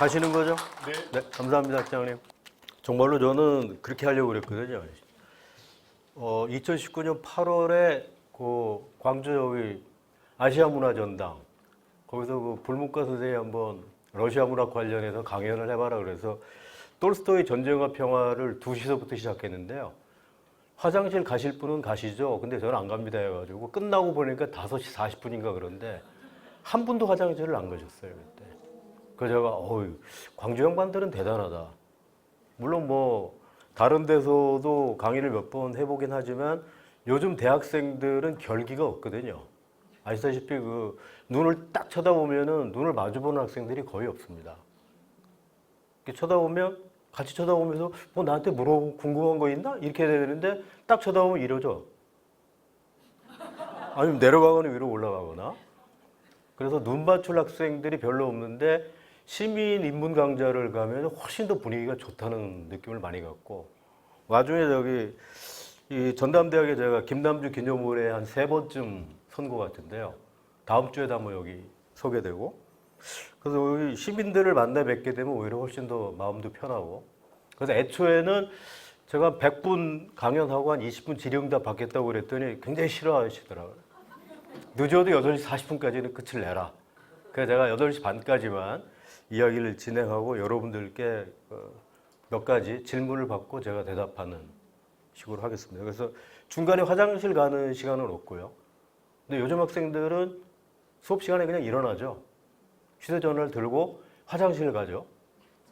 가시는 거죠? 네. 네, 감사합니다, 장님. 정말로 저는 그렇게 하려고 그랬거든요. 2019년 8월에 그 광주 여기 아시아 문화 전당 거기서 그 불문과 선생이 한번 러시아 문학 관련해서 강연을 해봐라 그래서 톨스토이 전쟁과 평화를 2시서부터 시작했는데요. 화장실 가실 분은 가시죠. 근데 저는 안 갑니다 해가지고 끝나고 보니까 5시 40분인가 그런데 한 분도 화장실을 안 가셨어요 그때. 그래서 제가 광주 양반들은 대단하다. 물론 뭐 다른 데서도 강의를 몇 번 해보긴 하지만 요즘 대학생들은 결기가 없거든요. 아시다시피 그 눈을 딱 쳐다보면은 눈을 마주보는 학생들이 거의 없습니다. 이렇게 쳐다보면 같이 쳐다보면서 뭐 나한테 물어보고 궁금한 거 있나? 이렇게 해야 되는데 딱 쳐다보면 이러죠. 아니면 내려가거나 위로 올라가거나. 그래서 눈 맞출 학생들이 별로 없는데 시민 인문 강좌를 가면 훨씬 더 분위기가 좋다는 느낌을 많이 갖고 와중에 저기 이 전담대학에 제가 김남주 기념물에 한 3번쯤 선 것 같은데요. 다음 주에도 한번 여기 서게 되고 그래서 여기 시민들을 만나 뵙게 되면 오히려 훨씬 더 마음도 편하고 그래서 애초에는 제가 100분 강연하고 한 20분 질의응답 받겠다고 그랬더니 굉장히 싫어하시더라고요. 늦어도 8시 40분까지는 끝을 내라. 그래서 제가 8시 반까지만 이야기를 진행하고 여러분들께 몇 가지 질문을 받고 제가 대답하는 식으로 하겠습니다. 그래서 중간에 화장실 가는 시간은 없고요. 근데 요즘 학생들은 수업 시간에 그냥 일어나죠. 휴대전화를 들고 화장실 가죠.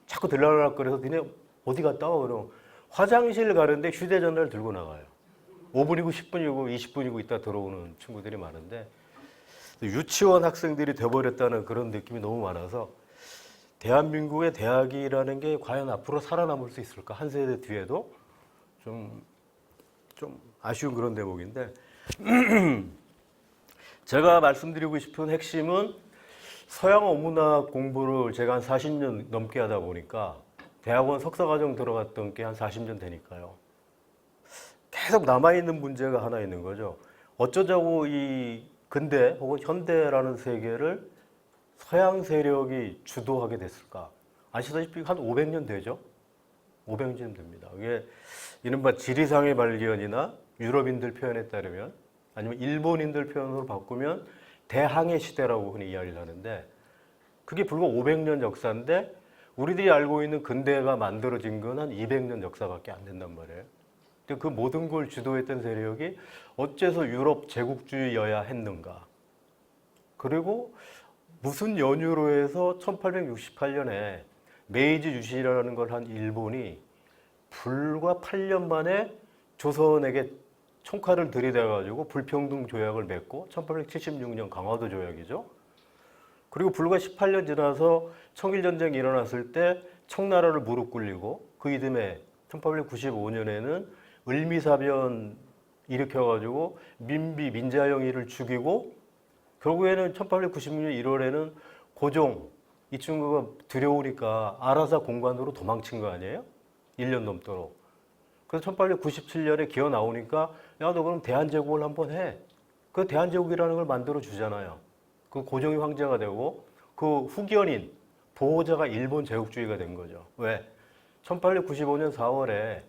자꾸 들락날락 거려서 니네 어디 갔다 와? 그럼 화장실 가는데 휴대전화를 들고 나가요. 5분이고 10분이고 20분이고 있다 들어오는 친구들이 많은데 유치원 학생들이 돼버렸다는 그런 느낌이 너무 많아서 대한민국의 대학이라는 게 과연 앞으로 살아남을 수 있을까? 한 세대 뒤에도 좀 아쉬운 그런 대목인데 제가 말씀드리고 싶은 핵심은 서양 어문학 공부를 제가 한 40년 넘게 하다 보니까 대학원 석사과정 들어갔던 게 한 40년 되니까요. 계속 남아있는 문제가 하나 있는 거죠. 어쩌자고 이 근대 혹은 현대라는 세계를 서양 세력이 주도하게 됐을까? 아시다시피 한 500년 되죠? 500년 됩니다. 이게 이른바 지리상의 발견이나 유럽인들 표현에 따르면 아니면 일본인들 표현으로 바꾸면 대항해 시대라고 흔히 이야기를 하는데 그게 불과 500년 역사인데 우리들이 알고 있는 근대가 만들어진 건 한 200년 역사밖에 안 된단 말이에요. 근데 그 모든 걸 주도했던 세력이 어째서 유럽 제국주의여야 했는가? 그리고 무슨 연유로 해서 1868년에 메이지 유신이라는 걸 한 일본이 불과 8년 만에 조선에게 총칼을 들이대가지고 불평등 조약을 맺고 1876년 강화도 조약이죠. 그리고 불과 18년 지나서 청일전쟁이 일어났을 때 청나라를 무릎 꿇리고 그 이듬해 1895년에는 을미사변 일으켜가지고 민비 민자영이를 죽이고 결국에는 1896년 1월에는 고종 이 친구가 두려우니까 아라사 공관으로 도망친 거 아니에요? 1년 넘도록. 그래서 1897년에 기어 나오니까 야, 너 그럼 대한제국을 한번 해. 그 대한제국이라는 걸 만들어 주잖아요. 그 고종이 황제가 되고 그 후견인 보호자가 일본 제국주의가 된 거죠. 왜? 1895년 4월에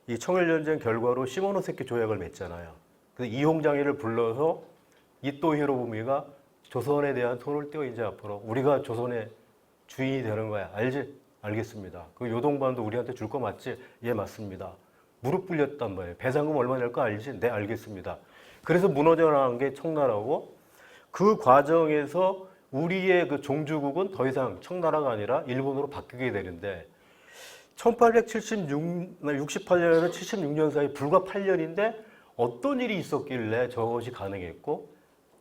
이 청일전쟁 결과로 시모노세키 조약을 맺잖아요. 그래서 이홍장이를 불러서 이토 히로부미가 조선에 대한 손을 떼어 이제 앞으로 우리가 조선의 주인이 되는 거야. 알지? 알겠습니다. 그 요동반도 우리한테 줄 거 맞지? 예, 맞습니다. 무릎 꿇렸단 말이에요. 배상금 얼마 낼 거 알지? 네, 알겠습니다. 그래서 무너져 나간 게 청나라고 그 과정에서 우리의 그 종주국은 더 이상 청나라가 아니라 일본으로 바뀌게 되는데 1868년에서 76년 사이 불과 8년인데 어떤 일이 있었길래 저것이 가능했고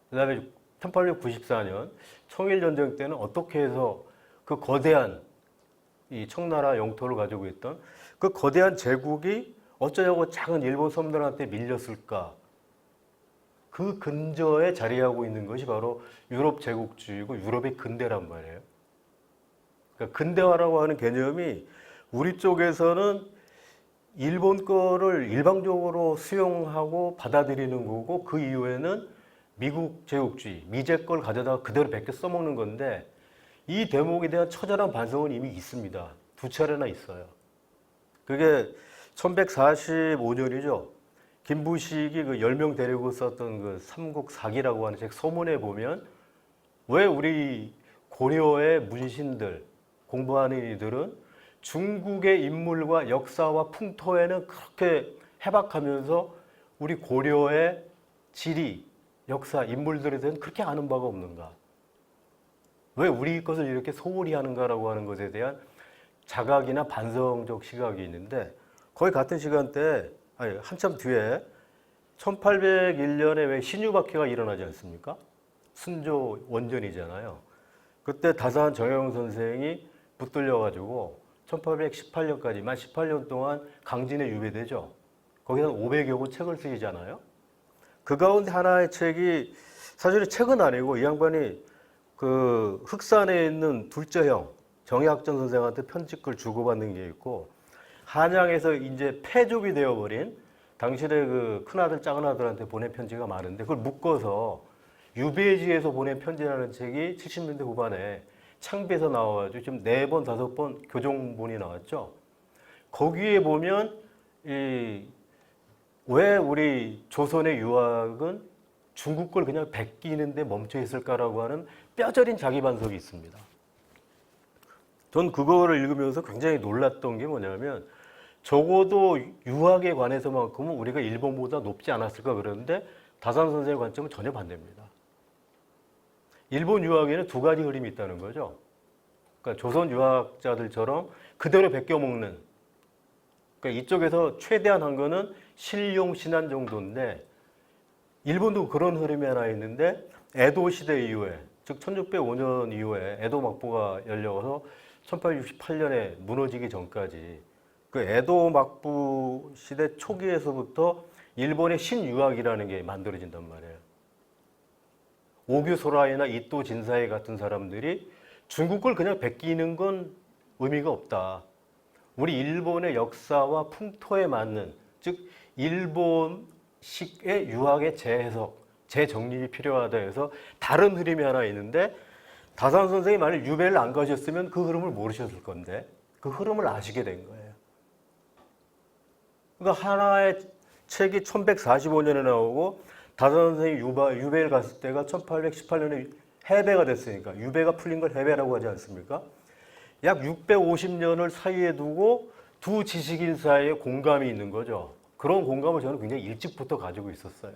그 다음에 1894년 청일전쟁 때는 어떻게 해서 그 거대한 이 청나라 영토를 가지고 있던 그 거대한 제국이 어쩌자고 작은 일본 섬들한테 밀렸을까? 그 근저에 자리하고 있는 것이 바로 유럽 제국주의고 유럽의 근대란 말이에요. 그러니까 근대화라고 하는 개념이 우리 쪽에서는 일본 거를 일방적으로 수용하고 받아들이는 거고 그 이후에는 미국 제국주의, 미제 걸 가져다가 그대로 베껴 써먹는 건데 이 대목에 대한 처절한 반성은 이미 있습니다. 두 차례나 있어요. 그게 1145년이죠. 김부식이 그 10명 데리고 썼던 그 삼국사기라고 하는 책 서문에 보면 왜 우리 고려의 문신들, 공부하는 이들은 중국의 인물과 역사와 풍토에는 그렇게 해박하면서 우리 고려의 지리, 역사, 인물들에 대해서 그렇게 아는 바가 없는가? 왜 우리 것을 이렇게 소홀히 하는가라고 하는 것에 대한 자각이나 반성적 시각이 있는데 거의 같은 시간대에 아니 한참 뒤에 1801년에 왜 신유박해가 일어나지 않습니까? 순조 원전이잖아요. 그때 다산 정영 선생이 붙들려가지고 1818년까지 만 18년 동안 강진에 유배되죠. 거기서 500여 권 책을 쓰이잖아요. 그 가운데 하나의 책이 사실은 책은 아니고 이 양반이 그 흑산에 있는 둘째 형 정약전 선생한테 편지글 주고받는 게 있고 한양에서 이제 폐족이 되어버린 당신의 그 큰아들 작은아들한테 보낸 편지가 많은데 그걸 묶어서 유배지에서 보낸 편지라는 책이 70년대 후반에 창비에서 나와가지고 지금 4번, 5번 교정본이 나왔죠. 거기에 보면 왜 우리 조선의 유학은 중국 걸 그냥 베끼는데 멈춰 있을까라고 하는 뼈저린 자기 반성이 있습니다. 전 그거를 읽으면서 굉장히 놀랐던 게 뭐냐면 적어도 유학에 관해서만큼은 우리가 일본보다 높지 않았을까 그러는데 다산 선생의 관점은 전혀 반대입니다. 일본 유학에는 두 가지 흐름이 있다는 거죠. 그러니까 조선 유학자들처럼 그대로 베껴 먹는. 그러니까 이쪽에서 최대한 한 거는 실용 신안 정도인데 일본도 그런 흐름이 하나 있는데 에도 시대 이후에 즉 1605년 이후에 에도 막부가 열려서 1868년에 무너지기 전까지 그 에도 막부 시대 초기에서부터 일본의 신유학이라는 게 만들어진단 말이에요. 오규 소라이나 이토 진사이 같은 사람들이 중국 걸 그냥 베끼는 건 의미가 없다. 우리 일본의 역사와 풍토에 맞는 즉 일본식의 유학의 재해석, 재정립이 필요하다 해서 다른 흐름이 하나 있는데 다산 선생이 만약 유배를 안 가셨으면 그 흐름을 모르셨을 건데 그 흐름을 아시게 된 거예요. 그러니까 하나의 책이 1145년에 나오고 다산 선생이 유배를 갔을 때가 1818년에 해배가 됐으니까 유배가 풀린 걸 해배라고 하지 않습니까? 약 650년을 사이에 두고 두 지식인 사이에 공감이 있는 거죠. 그런 공감을 저는 굉장히 일찍부터 가지고 있었어요.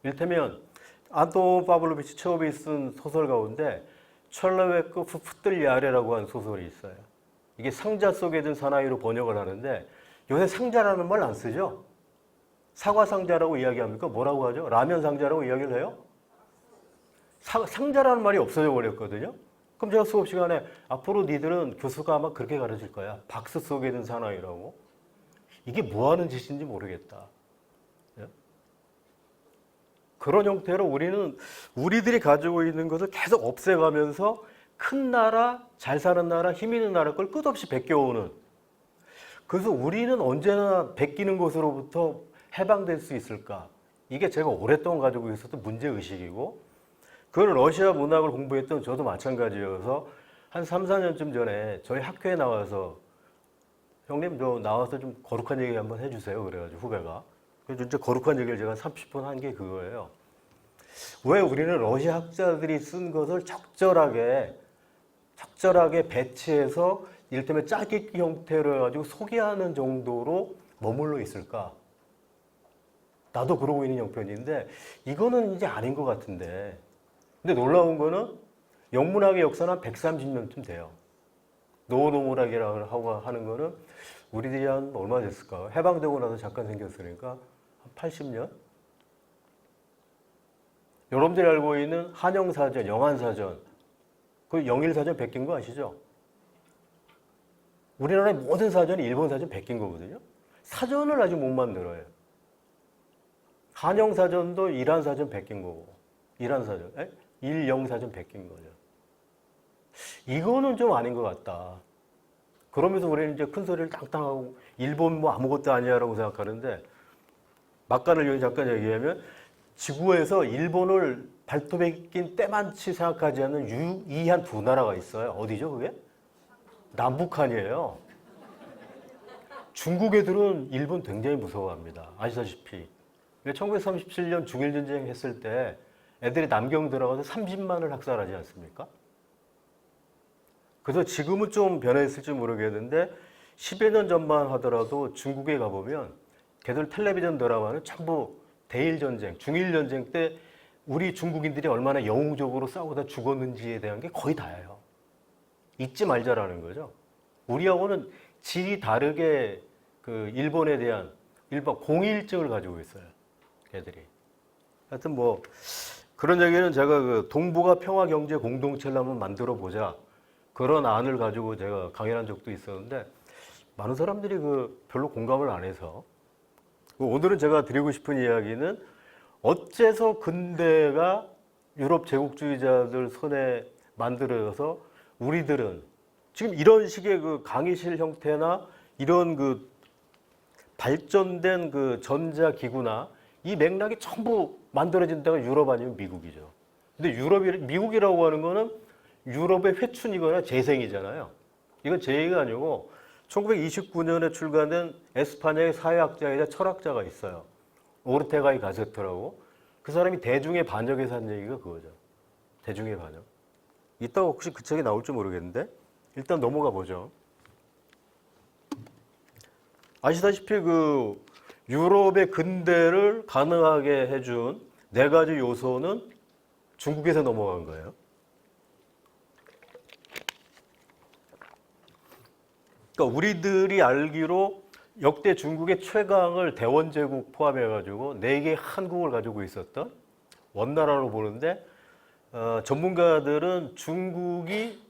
이를테면 안톤 파블로비치 체호비 쓴 소설 가운데 첼로웨크 푸틀리아레라고 하는 소설이 있어요. 이게 상자 속에 든 사나이로 번역을 하는데 요새 상자라는 말 안 쓰죠? 사과 상자라고 이야기합니까? 뭐라고 하죠? 라면 상자라고 이야기를 해요? 상자라는 말이 없어져 버렸거든요. 그럼 제가 수업 시간에 앞으로 니들은 교수가 아마 그렇게 가르칠 거야. 박스 속에 든 사나이라고. 이게 뭐 하는 짓인지 모르겠다. 그런 형태로 우리는 우리들이 가지고 있는 것을 계속 없애가면서 큰 나라, 잘 사는 나라, 힘 있는 나라 걸 끝없이 베껴오는. 그래서 우리는 언제나 베끼는 것으로부터 해방될 수 있을까? 이게 제가 오랫동안 가지고 있었던 문제의식이고 그걸 러시아 문학을 공부했던 저도 마찬가지여서 한 3, 4년쯤 전에 저희 학교에 나와서 형님 저 나와서 좀 거룩한 얘기 한번 해주세요. 그래가지고 후배가. 그래서 진짜 거룩한 얘기를 제가 30분 한 게 그거예요. 왜 우리는 러시아 학자들이 쓴 것을 적절하게 배치해서 이를테면 짜깁기 형태로 해가지고 소개하는 정도로 머물러 있을까? 나도 그러고 있는 형편인데 이거는 이제 아닌 것 같은데 근데 놀라운 거는 영문학의 역사는 한 130년쯤 돼요. 노노문학이라고 하는 거는 우리들이 한 얼마 됐을까? 해방되고 나서 잠깐 생겼으니까 한 80년? 여러분들이 알고 있는 한영사전, 영한사전, 그 영일사전 베낀 거 아시죠? 우리나라의 모든 사전이 일본 사전 베낀 거거든요. 사전을 아직 못 만들어요. 한영사전도 이란사전 베낀 거고, 일영사전 베낀 거죠. 이거는 좀 아닌 것 같다. 그러면서 우리는 이제 큰 소리를 땅땅하고 일본 뭐 아무것도 아니야라고 생각하는데 막간을 여기 잠깐 얘기하면 지구에서 일본을 발톱에 낀 때만치 생각하지 않는 유이한 두 나라가 있어요. 어디죠, 그게? 남북한이에요. 중국 애들은 일본 굉장히 무서워합니다. 아시다시피. 1937년 중일전쟁 했을 때 애들이 남경 들어가서 30만을 학살하지 않습니까? 그래서 지금은 좀 변했을지 모르겠는데 10여 년 전만 하더라도 중국에 가보면 걔들 텔레비전 드라마는 전부 대일전쟁, 중일전쟁 때 우리 중국인들이 얼마나 영웅적으로 싸우다 죽었는지에 대한 게 거의 다예요. 잊지 말자라는 거죠. 우리하고는 질이 다르게 그 일본에 대한 일반 공일증을 가지고 있어요. 걔들이. 하여튼 뭐 그런 얘기는 제가 그 동북아 평화 경제 공동체를 한번 만들어 보자. 그런 안을 가지고 제가 강연한 적도 있었는데 많은 사람들이 그 별로 공감을 안 해서 오늘은 제가 드리고 싶은 이야기는 어째서 근대가 유럽 제국주의자들 손에 만들어서 우리들은 지금 이런 식의 그 강의실 형태나 이런 그 발전된 그 전자기구나 이 맥락이 전부 만들어진 데가 유럽 아니면 미국이죠. 근데 미국이라고 하는 거는 유럽의 회춘이거나 재생이잖아요. 이건 제 얘기가 아니고 1929년에 출간된 에스파냐의 사회학자이자 철학자가 있어요. 오르테가이 가세트라고. 그 사람이 대중의 반역에서 한 얘기가 그거죠. 대중의 반역. 이따가 혹시 그 책이 나올지 모르겠는데 일단 넘어가 보죠. 아시다시피 그 유럽의 근대를 가능하게 해준 네 가지 요소는 중국에서 넘어간 거예요. 그러니까 우리들이 알기로 역대 중국의 최강을 대원제국 포함해가지고 네 개의 한국을 가지고 있었던 원나라로 보는데 전문가들은 중국이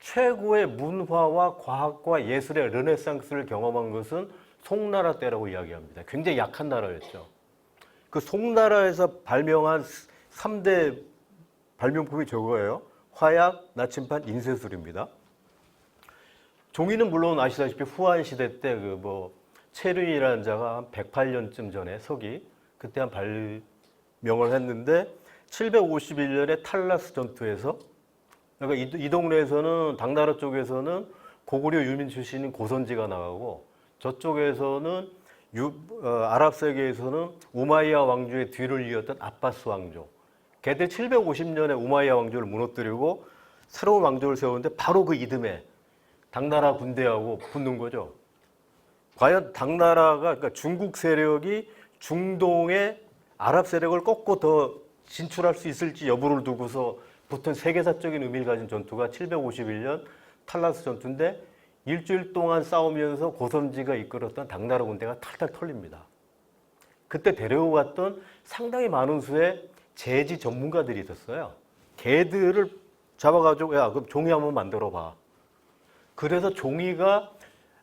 최고의 문화와 과학과 예술의 르네상스를 경험한 것은 송나라 때라고 이야기합니다. 굉장히 약한 나라였죠. 그 송나라에서 발명한 3대 발명품이 저거예요. 화약, 나침반, 인쇄술입니다. 종이는 물론 아시다시피 후한 시대 때 그 뭐 체륜이라는 자가 한 108년쯤 전에 서기 그때 한 발명을 했는데 751년에 탈라스 전투에서 그러니까 이 동네에서는 당나라 쪽에서는 고구려 유민 출신인 고선지가 나가고 저쪽에서는 아랍 세계에서는 우마이야 왕조의 뒤를 이었던 아바스 왕조. 걔들 750년에 우마이야 왕조를 무너뜨리고 새로운 왕조를 세우는데 바로 그 이듬해 당나라 군대하고 붙는 거죠. 과연 당나라가 그러니까 중국 세력이 중동의 아랍 세력을 꺾고 더 진출할 수 있을지 여부를 두고서 붙은 세계사적인 의미를 가진 전투가 751년 탈라스 전투인데 일주일 동안 싸우면서 고선지가 이끌었던 당나라 군대가 탈탈 털립니다. 그때 데려갔던 상당히 많은 수의 제지 전문가들이 있었어요. 걔들을 잡아가지고 야 그럼 종이 한번 만들어 봐. 그래서 종이가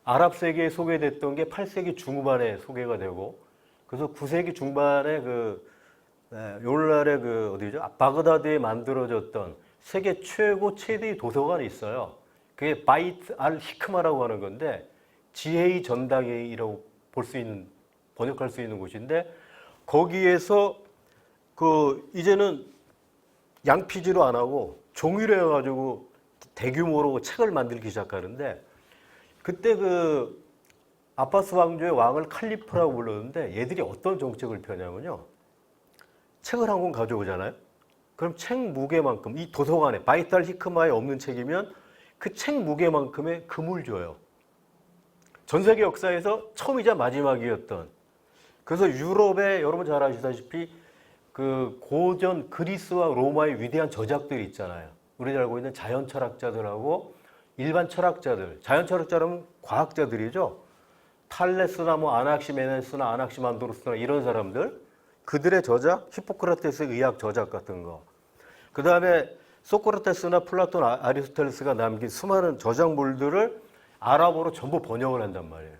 아랍 세계에 소개됐던 게 8세기 중후반에 소개가 되고 그래서 9세기 중반에 오늘날의 어디죠? 바그다드에 만들어졌던 세계 최대의 도서관이 있어요. 그게 바이트 알 히크마라고 하는 건데 지혜의 전당이라고 번역할 수 있는 곳인데 거기에서 이제는 양피지로 안 하고 종이로 해가지고 대규모로 책을 만들기 시작하는데 그때 아바스 왕조의 왕을 칼리프라고 불렀는데 얘들이 어떤 정책을 펴냐면요. 책을 한 권 가져오잖아요. 그럼 책 무게만큼 이 도서관에 바이탈 히크마에 없는 책이면 그 책 무게만큼의 금을 줘요. 전 세계 역사에서 처음이자 마지막이었던. 그래서 유럽에 여러분 잘 아시다시피 고전 그리스와 로마의 위대한 저작들이 있잖아요. 우리 알고 있는 자연 철학자들하고 일반 철학자들. 자연 철학자라면 과학자들이죠. 탈레스나 아낙시메네스나 아낙시만드로스나 이런 사람들. 그들의 저작, 히포크라테스의 의학 저작 같은 거. 그 다음에 소크라테스나 플라톤, 아리스토텔레스가 남긴 수많은 저작물들을 아랍어로 전부 번역을 한단 말이에요.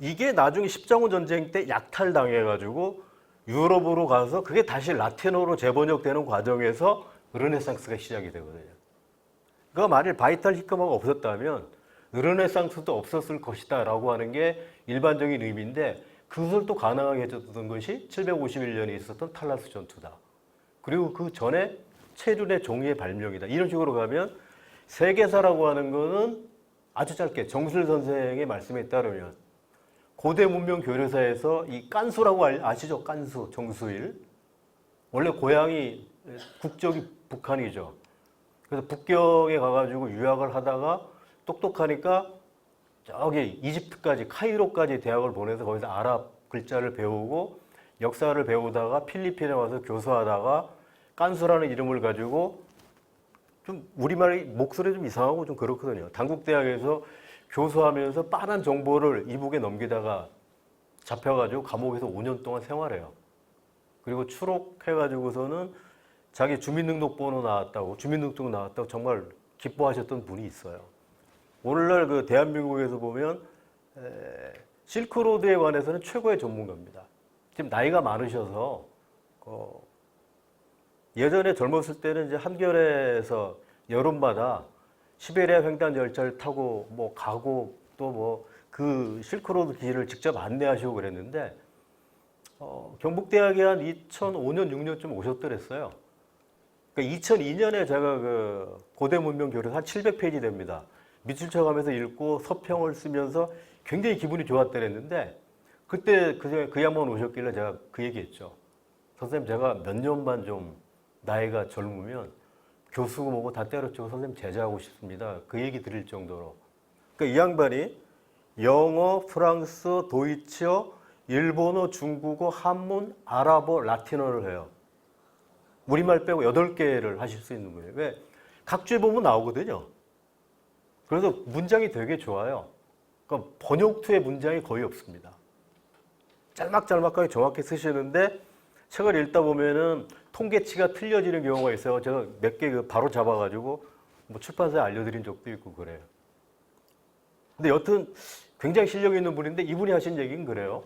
이게 나중에 십자군 전쟁 때 약탈당해가지고 유럽으로 가서 그게 다시 라틴어로 재번역되는 과정에서 르네상스가 시작이 되거든요. 그러니까 만일 바이탈 히크마가 없었다면 르네상스도 없었을 것이다 라고 하는 게 일반적인 의미인데 그것을 또 가능하게 해줬던 것이 751년에 있었던 탈라스 전투다. 그리고 그 전에 체륜의 종이의 발명이다. 이런 식으로 가면 세계사라고 하는 거는 아주 짧게 정술 선생의 말씀에 따르면 고대 문명 교류사에서 이 깐수라고 아시죠? 깐수, 정수일. 원래 고향이 국적이 북한이죠. 그래서 북경에 가가지고 유학을 하다가 똑똑하니까 저기 이집트까지 카이로까지 대학을 보내서 거기서 아랍 글자를 배우고 역사를 배우다가 필리핀에 와서 교수하다가 깐수라는 이름을 가지고 좀 우리말이 목소리 좀 이상하고 좀 그렇거든요. 단국대학에서 교수하면서 빤한 정보를 이북에 넘기다가 잡혀가지고 감옥에서 5년 동안 생활해요. 그리고 추록해가지고서는 자기 주민등록번호 나왔다고, 주민등록 나왔다고 정말 기뻐하셨던 분이 있어요. 오늘날 그 대한민국에서 보면 실크로드에 관해서는 최고의 전문가입니다. 지금 나이가 많으셔서 예전에 젊었을 때는 이제 한겨레에서 여름마다 시베리아 횡단 열차를 타고 뭐 가고 또 뭐 그 실크로드 길을 직접 안내하시고 그랬는데 경북대학에 한 2005년 6년쯤 오셨더랬어요. 그러니까 2002년에 제가 그 고대 문명 교류 한 700페이지 됩니다. 밑줄 쳐가면서 읽고 서평을 쓰면서 굉장히 기분이 좋았더랬는데 그때 그 양반 오셨길래 제가 그 얘기했죠. 선생님 제가 몇 년만 좀 나이가 젊으면 교수 뭐고 다 때려치고 선생님 제자하고 싶습니다. 그 얘기 드릴 정도로. 그러니까 이 양반이 영어, 프랑스, 도이치어, 일본어, 중국어, 한문, 아랍어, 라틴어를 해요. 우리말 빼고 8개를 하실 수 있는 거예요. 왜? 각주에 보면 나오거든요. 그래서 문장이 되게 좋아요. 그러니까 번역투의 문장이 거의 없습니다. 짤막짤막하게 정확히 쓰시는데 책을 읽다 보면은 통계치가 틀려지는 경우가 있어요. 제가 몇 개 바로 잡아가지고 뭐 출판사에 알려드린 적도 있고 그래요. 근데 여튼 굉장히 실력 있는 분인데 이분이 하신 얘기는 그래요.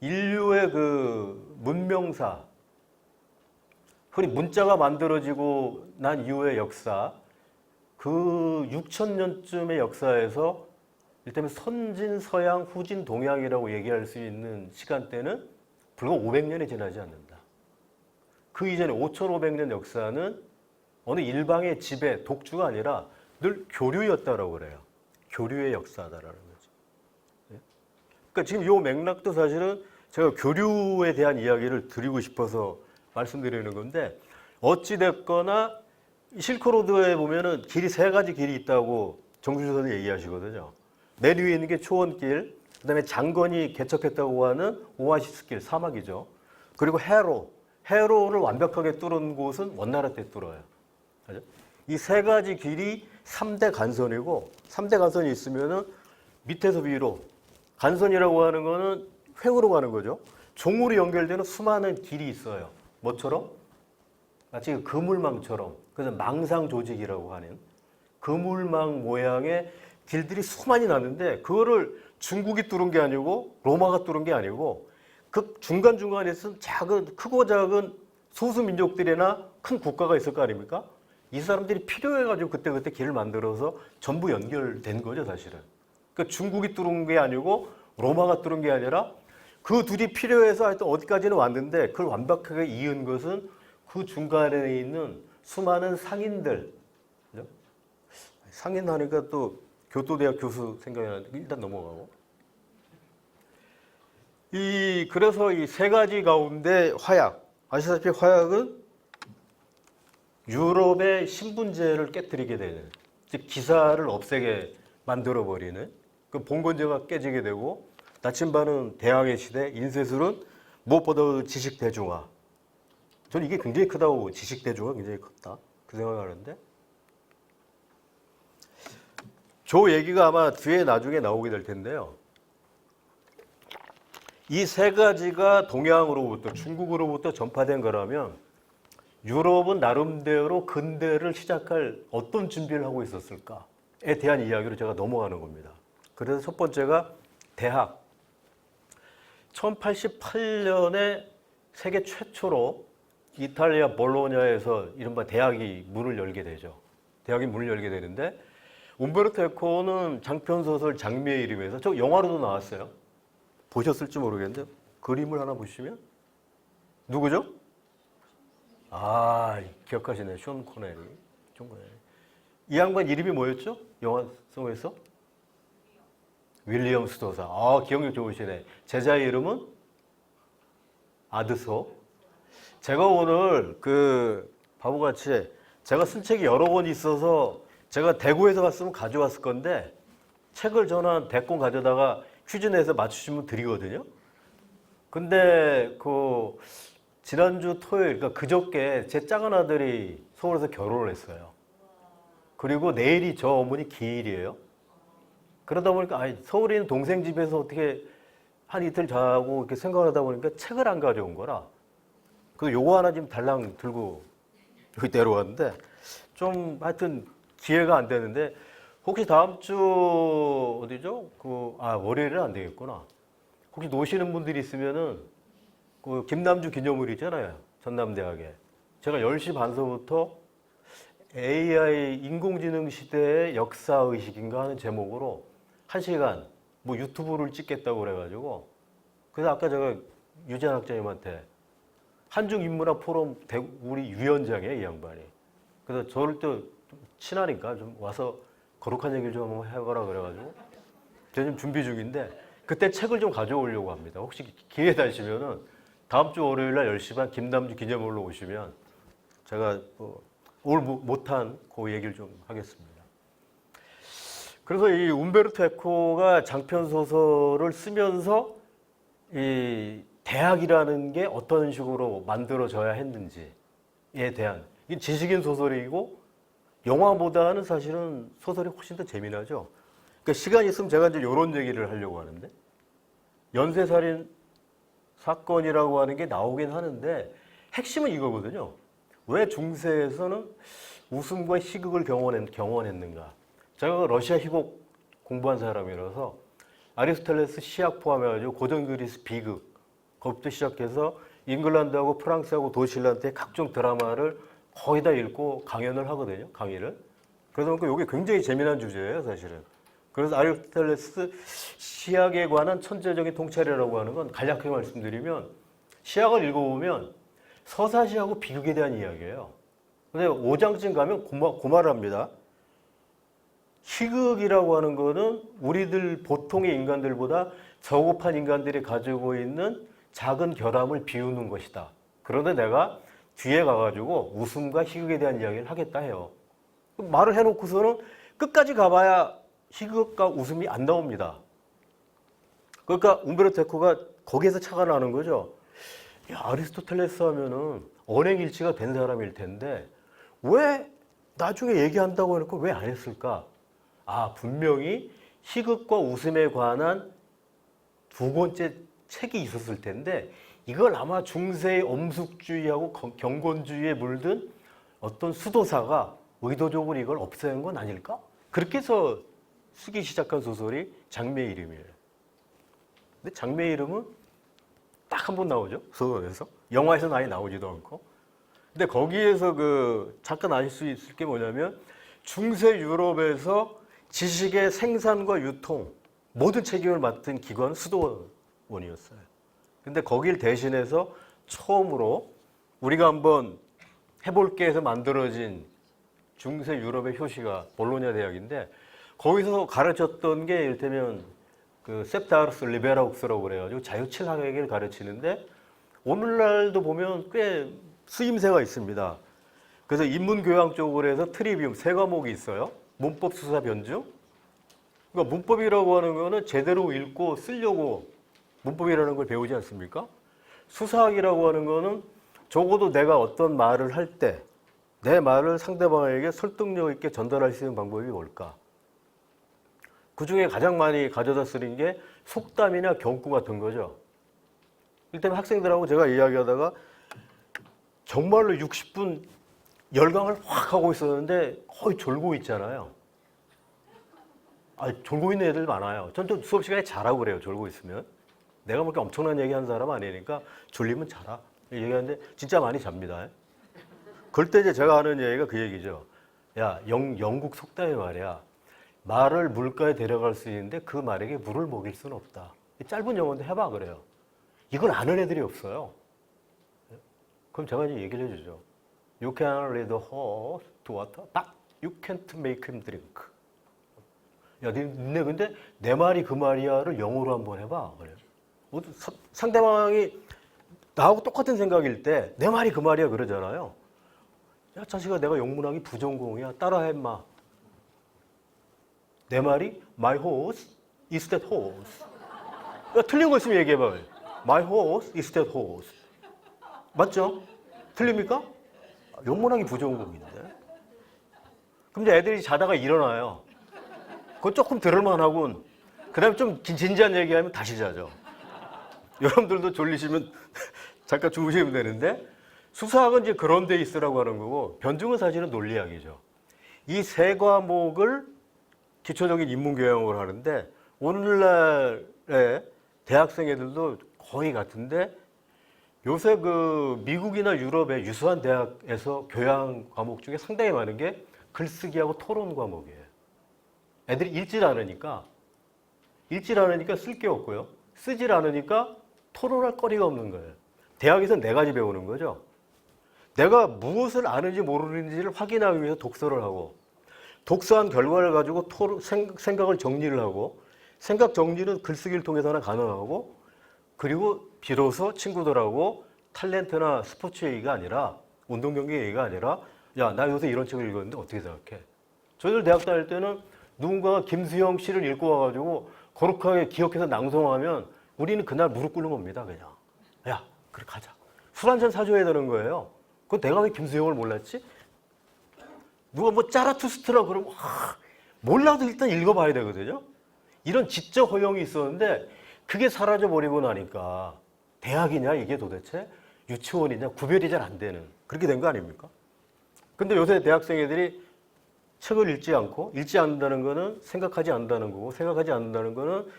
인류의 그 문명사, 흔히 문자가 만들어지고 난 이후의 역사, 그 6,000년쯤의 역사에서 이를테면 선진, 서양, 후진, 동양이라고 얘기할 수 있는 시간대는 불과 500년이 지나지 않는다. 그 이전에 5,500년 역사는 어느 일방의 지배, 독주가 아니라 늘 교류였다라고 그래요. 교류의 역사다라는 거죠. 그러니까 지금 이 맥락도 사실은 제가 교류에 대한 이야기를 드리고 싶어서 말씀드리는 건데 어찌됐거나 실크로드에 보면은 길이 3가지 길이 있다고 정주선이 얘기하시거든요. 맨 위에 있는 게 초원길, 그 다음에 장건이 개척했다고 하는 오아시스길, 사막이죠. 그리고 해로를 완벽하게 뚫은 곳은 원나라 때 뚫어요. 그죠? 이 3가지 길이 3대 간선이고 3대 간선이 있으면은 밑에서 위로 간선이라고 하는 거는 횡으로 가는 거죠. 종으로 연결되는 수많은 길이 있어요. 뭐처럼? 마치 그물망처럼. 그래서 망상 조직이라고 하는 그물망 모양의 길들이 수많이 나는데 그거를 중국이 뚫은 게 아니고 로마가 뚫은 게 아니고 그 중간중간에 있는 크고 작은 소수민족들이나 큰 국가가 있을 거 아닙니까? 이 사람들이 필요해가지고 그때 길을 만들어서 전부 연결된 거죠, 사실은. 그러니까 중국이 뚫은 게 아니고 로마가 뚫은 게 아니라 그 둘이 필요해서 하여튼 어디까지는 왔는데 그걸 완벽하게 이은 것은 그 중간에 있는 수많은 상인들. 그죠? 상인 하니까 또 교토대학 교수 생각이 나는데 일단 넘어가고. 그래서 이 3가지 가운데 화약. 아시다시피 화약은 유럽의 신분제를 깨뜨리게 되는, 즉 기사를 없애게 만들어버리는 그 봉건제가 깨지게 되고 나침반은 대항해 시대, 인쇄술은 무엇보다 지식대중화. 저는 이게 굉장히 크다고, 지식대중화 굉장히 컸다 그 생각을 하는데 저 얘기가 아마 뒤에 나중에 나오게 될 텐데요. 이 3가지가 동양으로부터 중국으로부터 전파된 거라면 유럽은 나름대로 근대를 시작할 어떤 준비를 하고 있었을까에 대한 이야기로 제가 넘어가는 겁니다. 그래서 첫 번째가 대학. 1088년에 세계 최초로 이탈리아 볼로냐에서 이른바 대학이 문을 열게 되죠. 대학이 문을 열게 되는데 움베르토 에코는 장편소설 장미의 이름에서 저 영화로도 나왔어요. 보셨을지 모르겠는데 그림을 하나 보시면 누구죠? 아, 기억하시네. 션 코네리. 이 양반 이름이 뭐였죠? 영화 속에서? 윌리엄 스도사. 아, 기억력 좋으시네. 제자의 이름은 아드소. 제가 오늘 바보같이 제가 쓴 책이 여러 권 있어서 제가 대구에서 갔으면 가져왔을 건데 책을 저는 한 100권 가져다가 퀴즈 내서 맞추시면 드리거든요. 근데 지난주 토요일, 그러니까 그저께 제 작은 아들이 서울에서 결혼을 했어요. 그리고 내일이 저 어머니 기일이에요. 그러다 보니까 서울에 있는 동생 집에서 어떻게 한 이틀 자고 이렇게 생각을 하다 보니까 책을 안 가져온 거라. 그래서 요거 하나 지금 달랑 들고 여기 내려왔는데 좀 하여튼 기회가 안 되는데 혹시 다음 주 어디죠? 월요일은 안 되겠구나. 혹시 노시는 분들이 있으면은 김남주 기념일 있잖아요. 전남대학에. 제가 10시 반서부터 AI 인공지능 시대의 역사의식인가 하는 제목으로 1시간 유튜브를 찍겠다고 그래가지고 그래서 아까 제가 유재한 학자님한테 한중인문학 포럼 우리 위원장이에요, 이 양반이. 그래서 저를 또 친하니까 좀 와서 거룩한 얘기를 좀 한번 해보라 그래가지고 제가 지금 준비 중인데 그때 책을 좀 가져오려고 합니다. 혹시 기회 되시면은 다음 주 월요일 날 10시 반 김남주 기념으로 오시면 제가 오늘 못한 그 얘기를 좀 하겠습니다. 그래서 이 움베르토 에코가 장편 소설을 쓰면서 이 대학이라는 게 어떤 식으로 만들어져야 했는지에 대한 지식인 소설이고 영화보다는 사실은 소설이 훨씬 더 재미나죠. 그러니까 시간이 있으면 제가 이제 이런 얘기를 하려고 하는데 연쇄살인 사건이라고 하는 게 나오긴 하는데 핵심은 이거거든요. 왜 중세에서는 웃음과 희극을 경원했는가? 제가 러시아 희곡 공부한 사람이라서 아리스토텔레스 시약 포함해가지고 고전 그리스 비극 거기부터 시작해서 잉글랜드하고 프랑스하고 도시란트의 각종 드라마를 거의 다 읽고 강연을 하거든요. 강의를. 그러다 보니까 이게 굉장히 재미난 주제예요, 사실은. 그래서 아리스토텔레스 시약에 관한 천재적인 통찰이라고 하는 건 간략하게 말씀드리면 시약을 읽어보면 서사시하고 비극에 대한 이야기예요. 근데 5장쯤 가면 고말을 합니다. 희극이라고 하는 거는 우리들 보통의 인간들보다 저급한 인간들이 가지고 있는 작은 결함을 비우는 것이다. 그런데 내가 뒤에 가가지고 웃음과 희극에 대한 이야기를 하겠다 해요. 말을 해놓고서는 끝까지 가봐야 희극과 웃음이 안 나옵니다. 그러니까 움베르토 에코가 거기에서 차가 나는 거죠. 야, 아리스토텔레스 하면은 언행일치가 된 사람일 텐데 왜 나중에 얘기한다고 해놓고 왜 안 했을까? 분명히 희극과 웃음에 관한 두 번째 책이 있었을 텐데 이걸 아마 중세의 엄숙주의하고 경건주의에 물든 어떤 수도사가 의도적으로 이걸 없애는 건 아닐까? 그렇게 해서 쓰기 시작한 소설이 장미의 이름이에요. 근데 장미의 이름은 딱 한 번 나오죠. 소설에서. 영화에서는 아예 나오지도 않고. 근데 거기에서 잠깐 아실 수 있을 게 뭐냐면 중세 유럽에서 지식의 생산과 유통 모든 책임을 맡은 기관은 수도원이었어요. 근데 거길 대신해서 처음으로 우리가 한번 해볼게 해서 만들어진 중세 유럽의 효시가 볼로냐 대학인데 거기서 가르쳤던 게 이를테면 셉타르스 리베라욱스라고 그래가지고 자유칠학을 가르치는데 오늘날도 보면 꽤 쓰임새가 있습니다. 그래서 인문교양 쪽으로 해서 트리비움 세 과목이 있어요. 문법, 수사, 변증. 그러니까 문법이라고 하는 거는 제대로 읽고 쓰려고 문법이라는 걸 배우지 않습니까? 수사학이라고 하는 거는 적어도 내가 어떤 말을 할 때 내 말을 상대방에게 설득력 있게 전달할 수 있는 방법이 뭘까? 그 중에 가장 많이 가져다 쓰는 게 속담이나 경구 같은 거죠. 일단 학생들하고 제가 이야기하다가 정말로 60분 열강을 확 하고 있었는데 거의 졸고 있잖아요. 졸고 있는 애들 많아요. 전 또 수업 시간에 자라고 그래요. 졸고 있으면. 내가 뭐 엄청난 얘기하는 사람 아니니까 졸리면 자라. 얘기하는데 진짜 많이 잡니다. 그럴 때 이제 제가 하는 얘기가 그 얘기죠. 야, 영국 속담이 말이야. 말을 물가에 데려갈 수 있는데 그 말에게 물을 먹일 수는 없다. 짧은 영어인데 해봐 그래요. 이걸 아는 애들이 없어요. 그럼 제가 이제 얘기를 해주죠. You can lead a horse to water, but you can't make him drink. 야, 니네 근데 내 말이 그 말이야를 영어로 한번 해봐. 그래요. 상대방이 나하고 똑같은 생각일 때 내 말이 그 말이야 그러잖아요. 야, 자식아, 내가 영문학이 부전공이야. 따라해, 임마. 내 말이 my horse is that horse. 야, 틀린 거 있으면 얘기해봐. My horse is that horse. 맞죠? 틀립니까? 영문학이 부전공인데. 그럼 이제 애들이 자다가 일어나요. 그건 조금 들을만하군. 그 다음에 좀 진지한 얘기하면 다시 자죠. 여러분들도 졸리시면 잠깐 주무시면 되는데, 수사학은 이제 그런 데 있으라고 하는 거고, 변증은 사실은 논리학이죠. 이 세 과목을 기초적인 인문교양으로 하는데, 오늘날의 대학생 애들도 거의 같은데, 요새 그 미국이나 유럽의 유수한 대학에서 교양 과목 중에 상당히 많은 게 글쓰기하고 토론 과목이에요. 애들이 읽질 않으니까 쓸 게 없고요. 쓰질 않으니까 토론할 거리가 없는 거예요. 대학에서는 네 가지 배우는 거죠. 내가 무엇을 아는지 모르는지를 확인하기 위해서 독서를 하고, 독서한 결과를 가지고 생각을 정리를 하고, 생각 정리는 글쓰기를 통해서나 가능하고, 그리고 비로소 친구들하고 탤런트나 스포츠 얘기가 아니라, 운동 경기 얘기가 아니라, 야, 나 요새 이런 책을 읽었는데 어떻게 생각해? 저희들 대학 다닐 때는 누군가가 김수영 시를 읽고 와가지고 거룩하게 기억해서 낭송하면 우리는 그날 무릎 꿇는 겁니다, 그냥. 야, 그래, 가자. 술 한잔 사줘야 되는 거예요. 그거 내가 왜 김수영을 몰랐지? 누가 뭐 짜라투스트라 그러면, 몰라도 일단 읽어봐야 되거든요. 이런 지적 허용이 있었는데, 그게 사라져버리고 나니까 대학이냐 이게 도대체 유치원이냐 구별이 잘 안 되는 그렇게 된 거 아닙니까? 근데 요새 대학생 애들이 책을 읽지 않는다는 거는 생각하지 않는다는 거고, 생각하지 않는다는 거는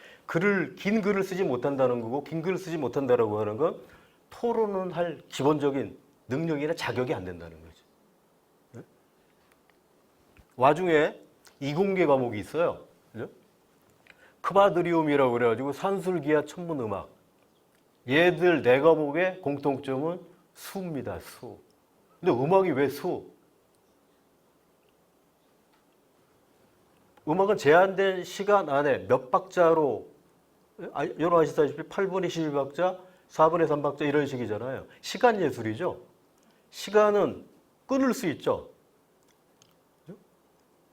긴 글을 쓰지 못한다는 거고, 긴 글을 쓰지 못한다라고 하는 건 토론은 할 기본적인 능력이나 자격이 안 된다는 거죠. 네? 와중에 이공계 과목이 있어요. 그죠? 크바드리움이라고 그래가지고 산술기하 천문음악. 얘들 네 과목의 공통점은 수입니다. 수. 근데 음악이 왜 수? 음악은 제한된 시간 안에 몇 박자로, 여러분 아시다시피 8분의 12박자, 4분의 3박자 이런 식이잖아요. 시간 예술이죠. 시간은 끊을 수 있죠.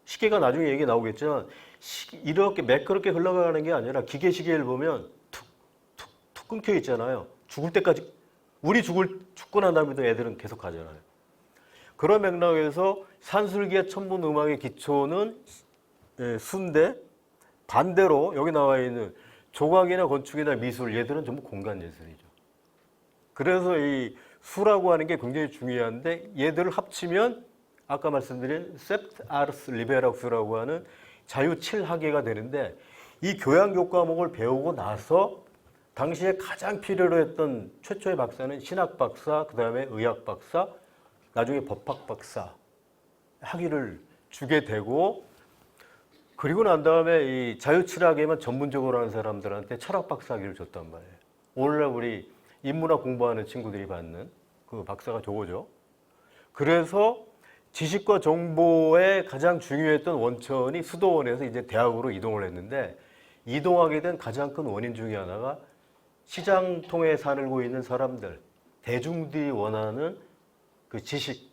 시계가 나중에 얘기 나오겠지만 이렇게 매끄럽게 흘러가는 게 아니라 기계 시계를 보면 툭툭툭 끊겨 있잖아요. 죽을 때까지, 우리 죽고 난 다음에도 애들은 계속 가잖아요. 그런 맥락에서 산술기와 천문음악의 기초는 수인데, 반대로 여기 나와 있는 조각이나 건축이나 미술, 얘들은 전부 공간 예술이죠. 그래서 이 수라고 하는 게 굉장히 중요한데, 얘들을 합치면 아까 말씀드린 세프트 아르스 리베락스라고 하는 자유 7학예가 되는데, 이 교양 교과목을 배우고 나서 당시에 가장 필요로 했던 최초의 박사는 신학 박사, 그 다음에 의학 박사, 나중에 법학 박사 학위를 주게 되고, 그리고 난 다음에 이 자유 7학예만 전문적으로 하는 사람들한테 철학 박사 학위를 줬단 말이에요. 오늘날 우리 인문학 공부하는 친구들이 받는 그 박사가 저거죠. 그래서 지식과 정보의 가장 중요했던 원천이 수도원에서 이제 대학으로 이동을 했는데, 이동하게 된 가장 큰 원인 중에 하나가 시장통에 살고 있는 사람들, 대중들이 원하는 그 지식의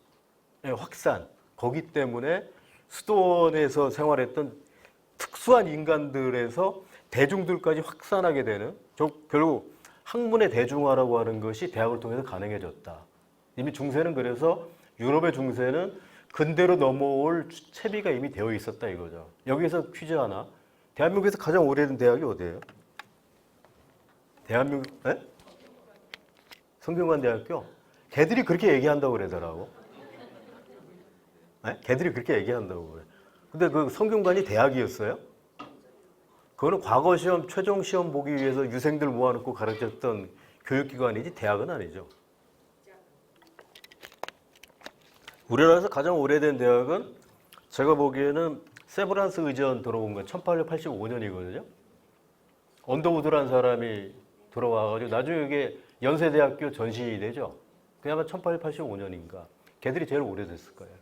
확산, 거기 때문에 수도원에서 생활했던 특수한 인간들에서 대중들까지 확산하게 되는, 결국 학문의 대중화라고 하는 것이 대학을 통해서 가능해졌다. 이미 중세는, 그래서 유럽의 중세는 근대로 넘어올 채비가 이미 되어 있었다 이거죠. 여기서 퀴즈 하나. 대한민국에서 가장 오래된 대학이 어디예요? 대한민국, 성균관대학교? 걔들이 그렇게 얘기한다고 그러더라고. 걔들이 그렇게 얘기한다고 그래. 근데 그 성균관이 대학이었어요? 그거는 과거 시험, 최종 시험 보기 위해서 유생들 모아놓고 가르쳤던 교육기관이지 대학은 아니죠. 우리나라에서 가장 오래된 대학은 제가 보기에는 세브란스 의전 들어온 건 1885년이거든요. 언더우드라는 사람이 들어와가지고 나중에 이게 연세대학교 전시되죠. 그게 아마 1885년인가. 걔들이 제일 오래됐을 거예요.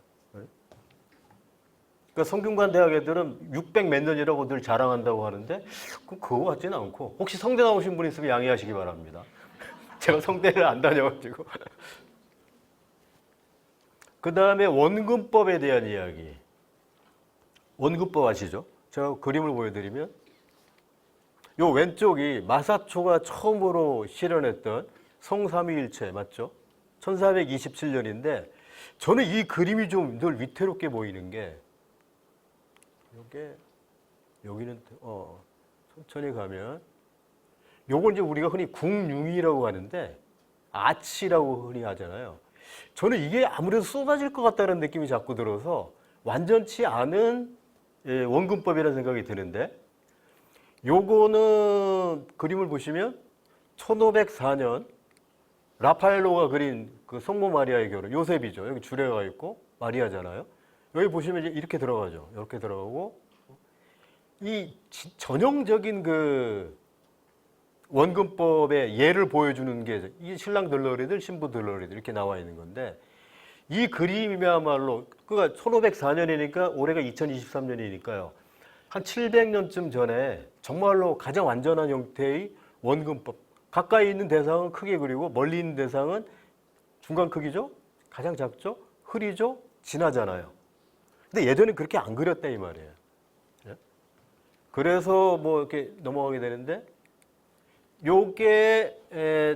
그러니까 성균관 대학 애들은 600 몇 년이라고 늘 자랑한다고 하는데 그거 같지는 않고 혹시 성대 나오신 분 있으면 양해하시기 바랍니다. 제가 성대를 안 다녀가지고. 그 다음에 원근법에 대한 이야기. 원근법 아시죠? 제가 그림을 보여드리면 요 왼쪽이 마사초가 처음으로 실현했던 성삼위일체 맞죠? 1427년인데 저는 이 그림이 좀 늘 위태롭게 보이는 게 요게 여기는 천천히 가면 요걸 이제 우리가 흔히 궁융이라고 하는데 아치라고 흔히 하잖아요. 저는 이게 아무래도 쏟아질 것 같다는 느낌이 자꾸 들어서 완전치 않은 원근법이라는 생각이 드는데 요거는 그림을 보시면 1504년 라파엘로가 그린 그 성모 마리아의 결혼 요셉이죠. 여기 주례가 있고 마리아잖아요. 여기 보시면 이제 이렇게 들어가죠. 이렇게 들어가고 이 전형적인 그 원근법의 예를 보여주는 게 이 신랑 들러리들 신부 들러리들 이렇게 나와 있는 건데 이 그림이야말로 그러니까 1504년이니까 올해가 2023년이니까요. 한 700년쯤 전에 정말로 가장 완전한 형태의 원근법. 가까이 있는 대상은 크게 그리고 멀리 있는 대상은 중간 크기죠? 가장 작죠? 흐리죠? 진하잖아요. 근데 예전에 그렇게 안 그렸다 이 말이에요. 그래서 뭐 이렇게 넘어가게 되는데 요게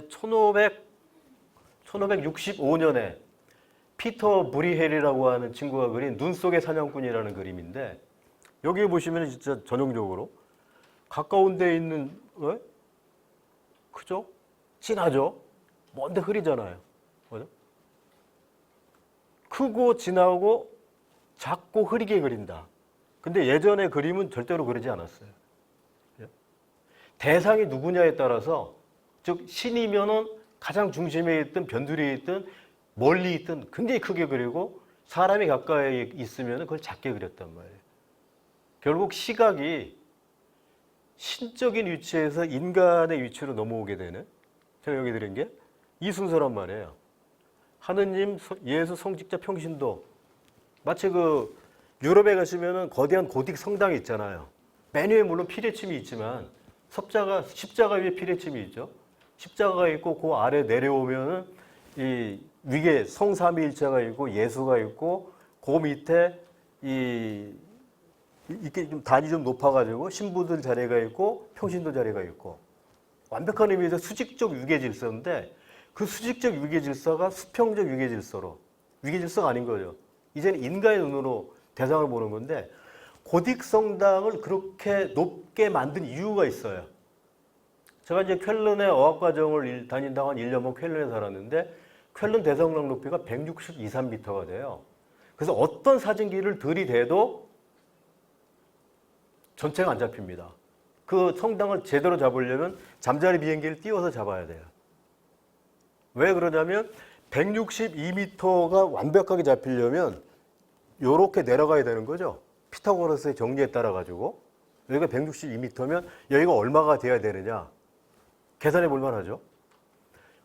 1565년에 피터 브리헬이라고 하는 친구가 그린 눈 속의 사냥꾼이라는 그림인데 여기 보시면 진짜 전형적으로 가까운 데 있는 크죠? 진하죠? 먼데 흐리잖아요. 그죠? 크고 진하고 작고 흐리게 그린다. 근데 예전의 그림은 절대로 그러지 않았어요. 대상이 누구냐에 따라서 즉 신이면은 가장 중심에 있든 변두리에 있든 멀리 있든 굉장히 크게 그리고 사람이 가까이 있으면 그걸 작게 그렸단 말이에요. 결국 시각이 신적인 위치에서 인간의 위치로 넘어오게 되는 제가 여기 드린 게 이 순서란 말이에요. 하느님, 예수, 성직자, 평신도 마치 그 유럽에 가시면은 거대한 고딕 성당이 있잖아요. 맨 위에 물론 피레침이 있지만 십자가 위에 피레침이 있죠. 십자가가 있고 그 아래 내려오면은 이 위에 성삼위일체가 있고 예수가 있고 그 밑에 이렇게 좀 단이 좀 높아가지고 신부들 자리가 있고 평신도 자리가 있고 완벽한 의미에서 수직적 위계 질서인데 그 수직적 위계 질서가 수평적 위계 질서로 위계 질서가 아닌 거죠. 이제는 인간의 눈으로 대상을 보는 건데 고딕 성당을 그렇게 높게 만든 이유가 있어요. 제가 이제 쾰른의 어학과정을 다닌 동안 1년 반 쾰른에 살았는데 쾰른 대성당 높이가 162, 3m가 돼요. 그래서 어떤 사진기를 들이대도 전체가 안 잡힙니다. 그 성당을 제대로 잡으려면 잠자리 비행기를 띄워서 잡아야 돼요. 왜 그러냐면 162m가 완벽하게 잡히려면 이렇게 내려가야 되는 거죠. 피타고라스의 정리에 따라 가지고 여기가 162m면 여기가 얼마가 돼야 되느냐 계산해 볼 만하죠.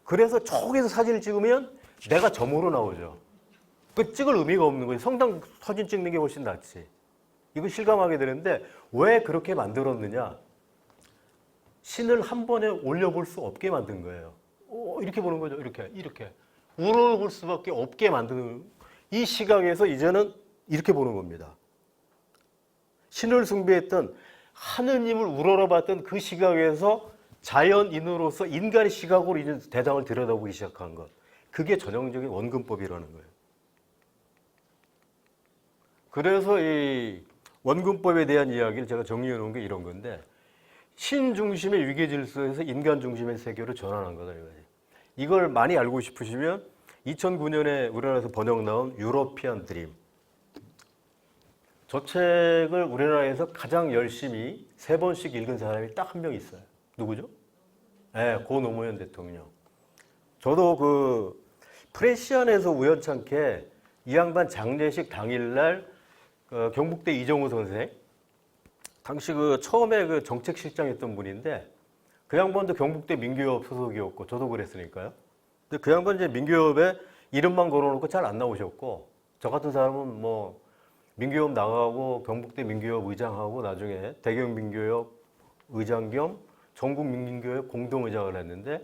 그래서 저기서 사진을 찍으면 내가 점으로 나오죠. 그 찍을 의미가 없는 거예요. 성당 사진 찍는 게 훨씬 낫지. 이거 실감하게 되는데 왜 그렇게 만들었느냐. 신을 한 번에 올려볼 수 없게 만든 거예요. 이렇게 보는 거죠. 이렇게 우러볼 수밖에 없게 만드는 이 시각에서 이제는 이렇게 보는 겁니다. 신을 숭배했던 하느님을 우러러봤던 그 시각에서 자연인으로서 인간의 시각으로 이제 대상을 들여다보기 시작한 것. 그게 전형적인 원근법이라는 거예요. 그래서 이 원근법에 대한 이야기를 제가 정리해 놓은 게 이런 건데 신 중심의 위계 질서에서 인간 중심의 세계로 전환한 거다. 이걸 많이 알고 싶으시면 2009년에 우리나라에서 번역 나온 유러피안 드림. 저 책을 우리나라에서 가장 열심히 3번씩 읽은 사람이 딱 한 명 있어요. 누구죠? 네, 고 노무현 대통령. 저도 그 프레시안에서 우연찮게 이 양반 장례식 당일날 경북대 이정우 선생, 당시 그 처음에 그 정책실장 했던 분인데 그 양반도 경북대 민규협 소속이었고 저도 그랬으니까요. 근데 그 양반 이제 민규협에 이름만 걸어놓고 잘 안 나오셨고 저 같은 사람은 뭐 민규협 나가고 경북대 민규협 의장하고 나중에 대경 민규협 의장 겸 전국 민규협 공동의장을 했는데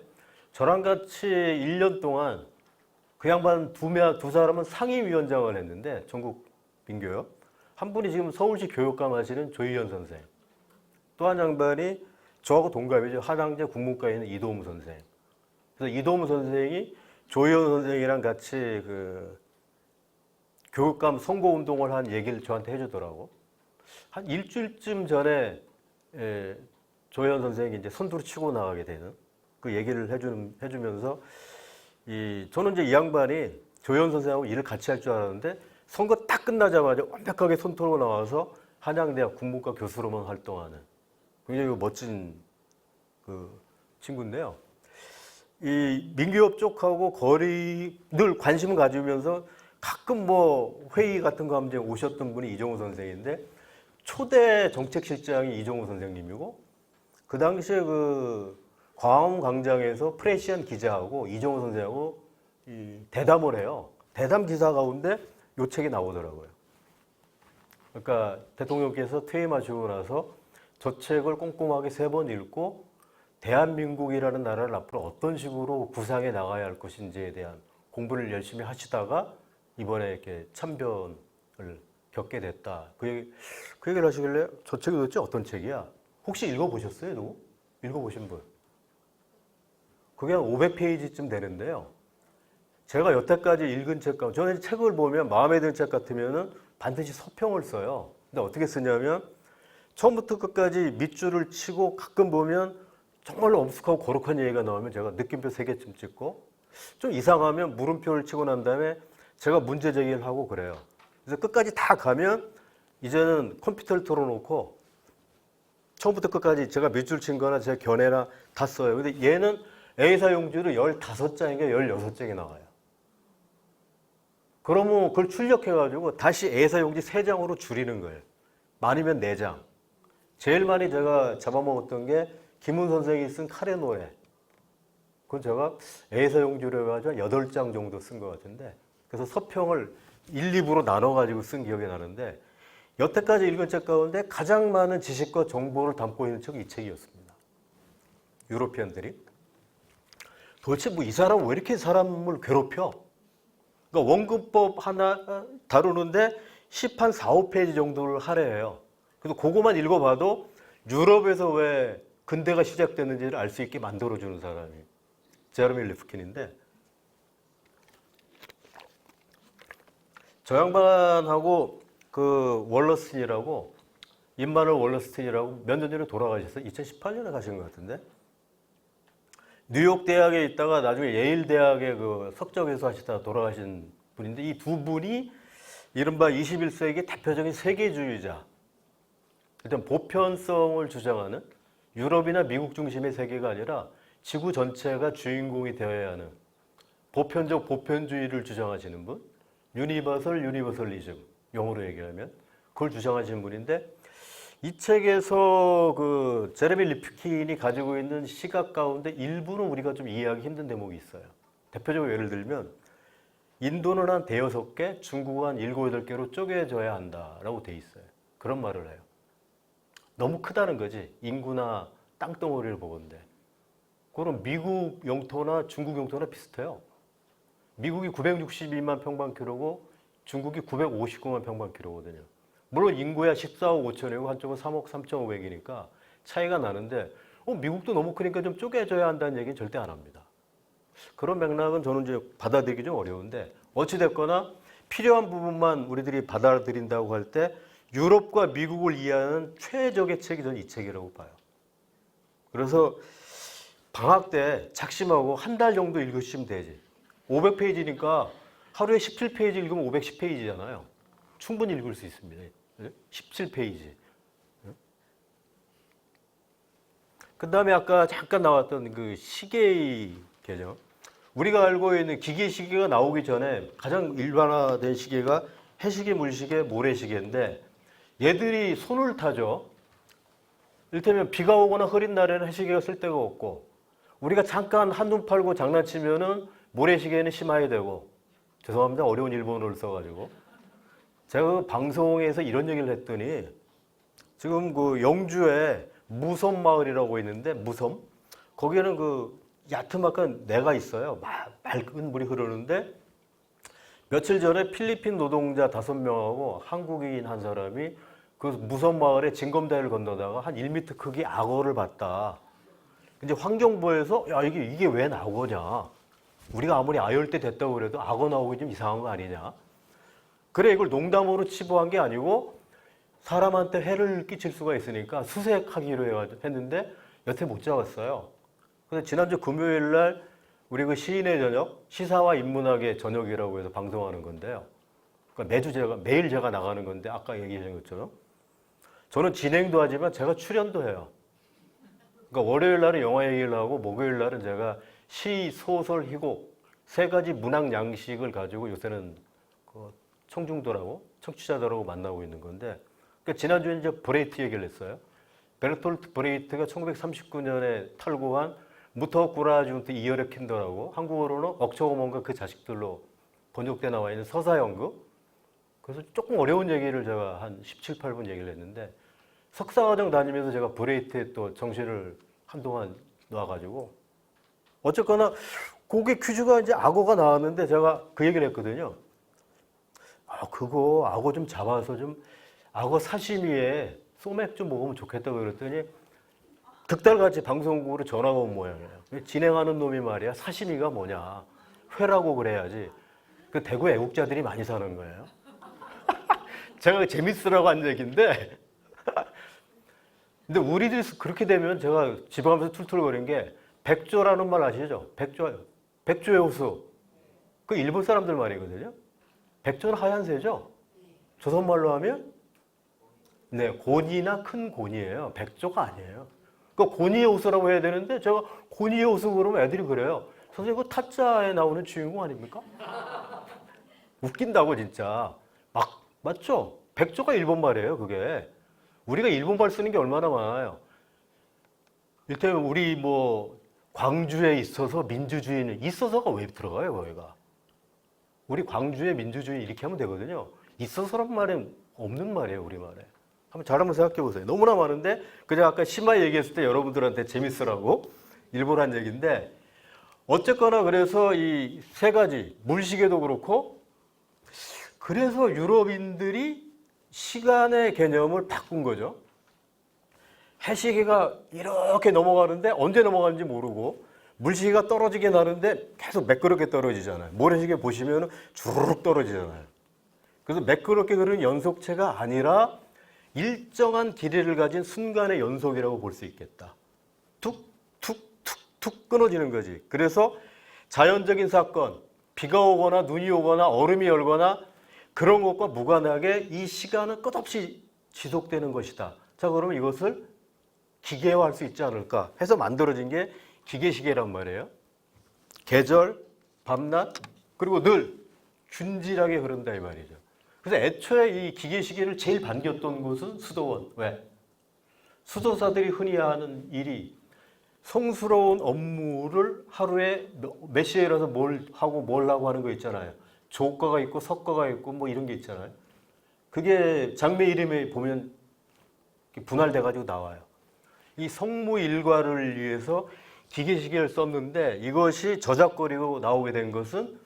저랑 같이 1년 동안 그 양반 두 사람은 상임위원장을 했는데 전국 민교협 한 분이 지금 서울시 교육감 하시는 조희연 선생, 또 한 양반이 저하고 동갑이죠. 한양대 국문과에 있는 이도무 선생. 그래서 이도무 선생이 조희연 선생이랑 같이 그 교육감 선거운동을 한 얘기를 저한테 해주더라고. 한 일주일쯤 전에 조희연 선생이 이제 선두로 치고 나가게 되는 그 얘기를 해주면서 저는 이제 이 양반이 조희연 선생하고 일을 같이 할 줄 알았는데 선거 딱 끝나자마자 완벽하게 선두로 나와서 한양대학 국문과 교수로만 활동하는 굉장히 멋진 그 친구인데요. 이 민규협 쪽하고 거리 늘 관심을 가지면서 가끔 뭐 회의 같은 거 하면 오셨던 분이 이종우 선생인데 초대 정책실장이 이종우 선생님이고 그 당시에 그 광화문 광장에서 프레시안 기자하고 이종우 선생하고 대담을 해요. 대담 기사 가운데 요 책이 나오더라고요. 그러니까 대통령께서 퇴임하시고 나서 저 책을 꼼꼼하게 3번 읽고 대한민국이라는 나라를 앞으로 어떤 식으로 구상해 나가야 할 것인지에 대한 공부를 열심히 하시다가 이번에 이렇게 참변을 겪게 됐다. 그 얘기를 하시길래 저 책이 도대체 어떤 책이야? 혹시 읽어보셨어요? 누구? 읽어보신 분? 그게 한 500페이지쯤 되는데요. 제가 여태까지 읽은 책 가운데 저는 책을 보면 마음에 드는 책 같으면은 반드시 서평을 써요. 근데 어떻게 쓰냐면 처음부터 끝까지 밑줄을 치고 가끔 보면 정말로 엄숙하고 거룩한 얘기가 나오면 제가 느낌표 3개쯤 찍고 좀 이상하면 물음표를 치고 난 다음에 제가 문제 제기를 하고 그래요. 그래서 끝까지 다 가면 이제는 컴퓨터를 틀어놓고 처음부터 끝까지 제가 밑줄 친 거나 제 견해나 다 써요. 근데 얘는 A사 용지로 15장인가 16장이 나와요. 그러면 그걸 출력해가지고 다시 A사 용지 3장으로 줄이는 거예요. 많으면 4장. 제일 많이 제가 잡아먹었던 게 김훈 선생이 쓴 카레 노래. 그건 제가 A사 용지로 해가지고 8장 정도 쓴 것 같은데 그래서 서평을 1, 2부로 나눠가지고 쓴 기억이 나는데 여태까지 읽은 책 가운데 가장 많은 지식과 정보를 담고 있는 책이 이 책이었습니다. 유로피언들이. 도대체 뭐 이 사람은 왜 이렇게 사람을 괴롭혀? 그러니까 원근법 하나 다루는데 10한 4, 5페이지 정도를 할애해요. 그래서 그거만 읽어봐도 유럽에서 왜 근대가 시작됐는지를 알 수 있게 만들어주는 사람이 제레미 리프킨인데 저 양반하고 그 월러스틴이라고 임마누엘 월러스틴이라고 몇 년 전에 돌아가셨어요. 2018년에 가신 것 같은데 뉴욕 대학에 있다가 나중에 예일 대학에 그 석좌교수 하시다가 돌아가신 분인데 이 두 분이 이른바 21세기 대표적인 세계주의자, 일단 보편성을 주장하는 유럽이나 미국 중심의 세계가 아니라 지구 전체가 주인공이 되어야 하는 보편적 보편주의를 주장하시는 분, 유니버설리즘, 영어로 얘기하면 그걸 주장하시는 분인데 이 책에서 그 제레미 리프킨이 가지고 있는 시각 가운데 일부는 우리가 좀 이해하기 힘든 대목이 있어요. 대표적으로 예를 들면 인도는 한 5-6개, 중국은 한 7-8개로 쪼개져야 한다라고 돼 있어요. 그런 말을 해요. 너무 크다는 거지. 인구나 땅덩어리를 보건대. 그럼 미국 영토나 중국 영토나 비슷해요. 미국이 962만 평방키로고 중국이 959만 평방키로거든요. 물론 인구야 14억 5천이고 한쪽은 3억 3,500이니까 차이가 나는데 미국도 너무 크니까 좀 쪼개져야 한다는 얘기는 절대 안 합니다. 그런 맥락은 저는 이제 받아들이기 좀 어려운데 어찌됐거나 필요한 부분만 우리들이 받아들인다고 할 때 유럽과 미국을 이해하는 최적의 책이 저는 이 책이라고 봐요. 그래서 방학 때 작심하고 한 달 정도 읽으시면 되지. 500페이지니까 하루에 17페이지 읽으면 510페이지잖아요. 충분히 읽을 수 있습니다. 17페이지. 그 다음에 아까 잠깐 나왔던 그 시계의 개념. 우리가 알고 있는 기계 시계가 나오기 전에 가장 일반화된 시계가 해시계, 물시계, 모래시계인데 얘들이 손을 타죠. 이를테면 비가 오거나 흐린 날에는 해시계가 쓸 데가 없고, 우리가 잠깐 한눈 팔고 장난치면은 모래시계는 심어야 되고, 죄송합니다. 어려운 일본어를 써가지고. 제가 그 방송에서 이런 얘기를 했더니, 지금 그 영주에 무섬 마을이라고 있는데, 무섬? 거기에는 그 야트막한 내가 있어요. 맑은 물이 흐르는데, 며칠 전에 필리핀 노동자 5명하고 한국인 한 사람이 그 무섬 마을에 징검다리를 건너다가 한 1m 크기 악어를 봤다. 이제 환경부에서 야 이게 웬 악어냐? 우리가 아무리 아열대 됐다고 그래도 악어 나오기 좀 이상한 거 아니냐? 그래 이걸 농담으로 치부한 게 아니고 사람한테 해를 끼칠 수가 있으니까 수색하기로 했는데 여태 못 잡았어요. 그래서 지난주 금요일 날 우리 그 시인의 저녁, 시사와 인문학의 저녁이라고 해서 방송하는 건데요. 그러니까 매일 제가 나가는 건데 아까 얘기하신 것처럼 저는 진행도 하지만 제가 출연도 해요. 그러니까 월요일 날은 영화 얘기를 하고 목요일 날은 제가 시, 소설, 희곡 3가지 문학 양식을 가지고 요새는 그 청중들하고 청취자들하고 만나고 있는 건데 그러니까 지난주에 이제 브레이트 얘기를 했어요. 베르톨트 브레이트가 1939년에 탈고한 무터 구라준트 이어레 킨더라고 한국어로는 억초고문과 그 자식들로 번역돼 나와 있는 서사연극. 그래서 조금 어려운 얘기를 제가 한 17, 8분 얘기를 했는데 석사과정 다니면서 제가 브레이트에 또 정신을 한동안 놔가지고 어쨌거나 그게 퀴즈가 이제 악어가 나왔는데 제가 그 얘기를 했거든요. 그거 악어 좀 잡아서 좀 악어 사시미에 소맥 좀 먹으면 좋겠다고 그랬더니 득달같이 방송국으로 전화가 온 모양이에요. 진행하는 놈이 말이야 사시미가 뭐냐 회라고 그래야지. 그 대구 애국자들이 많이 사는 거예요. 제가 재밌으라고 한 얘기인데 근데 우리들이 그렇게 되면 제가 집에 가면서 툴툴거린 게 백조라는 말 아시죠? 백조예요. 백조의 호수. 그 일본 사람들 말이거든요. 백조는 하얀 새죠? 조선말로 하면 네, 곤이나 큰 곤이에요. 백조가 아니에요. 그 고니의 호수라고 해야 되는데 제가 고니의 호수 그러면 애들이 그래요. 선생님 그 타짜에 나오는 주인공 아닙니까? 웃긴다고 진짜. 맞죠? 백조가 일본 말이에요 그게. 우리가 일본 말 쓰는 게 얼마나 많아요. 일단 우리 뭐 광주에 있어서 민주주의는 있어서가 왜 들어가요 거기가. 우리 광주에 민주주의 이렇게 하면 되거든요. 있어서란 말은 없는 말이에요 우리말에. 잘 한번 생각해 보세요. 너무나 많은데 그냥 아까 심화 얘기했을 때 여러분들한테 재밌으라고 일부러 한 얘기인데 어쨌거나 그래서 이 3가지 물시계도 그렇고 그래서 유럽인들이 시간의 개념을 바꾼 거죠. 해시계가 이렇게 넘어가는데 언제 넘어가는지 모르고 물시계가 떨어지게 나는데 계속 매끄럽게 떨어지잖아요. 모래시계 보시면 주르륵 떨어지잖아요. 그래서 매끄럽게 그러는 연속체가 아니라 일정한 길이를 가진 순간의 연속이라고 볼 수 있겠다. 툭, 툭, 툭, 툭 끊어지는 거지. 그래서 자연적인 사건, 비가 오거나 눈이 오거나 얼음이 얼거나 그런 것과 무관하게 이 시간은 끝없이 지속되는 것이다. 자, 그러면 이것을 기계화할 수 있지 않을까 해서 만들어진 게 기계시계란 말이에요. 계절, 밤낮, 그리고 늘 균질하게 흐른다 이 말이죠. 그래서 애초에 이 기계시계를 제일 반겼던 곳은 수도원. 왜? 수도사들이 흔히 하는 일이 성스러운 업무를 하루에 몇 시에 일어나서 뭘 하고 하는 거 있잖아요. 조과가 있고 석과가 있고 뭐 이런 게 있잖아요. 그게 장매 이름에 보면 분할돼 가지고 나와요. 이 성무 일과를 위해서 기계시계를 썼는데 이것이 저작거리로 나오게 된 것은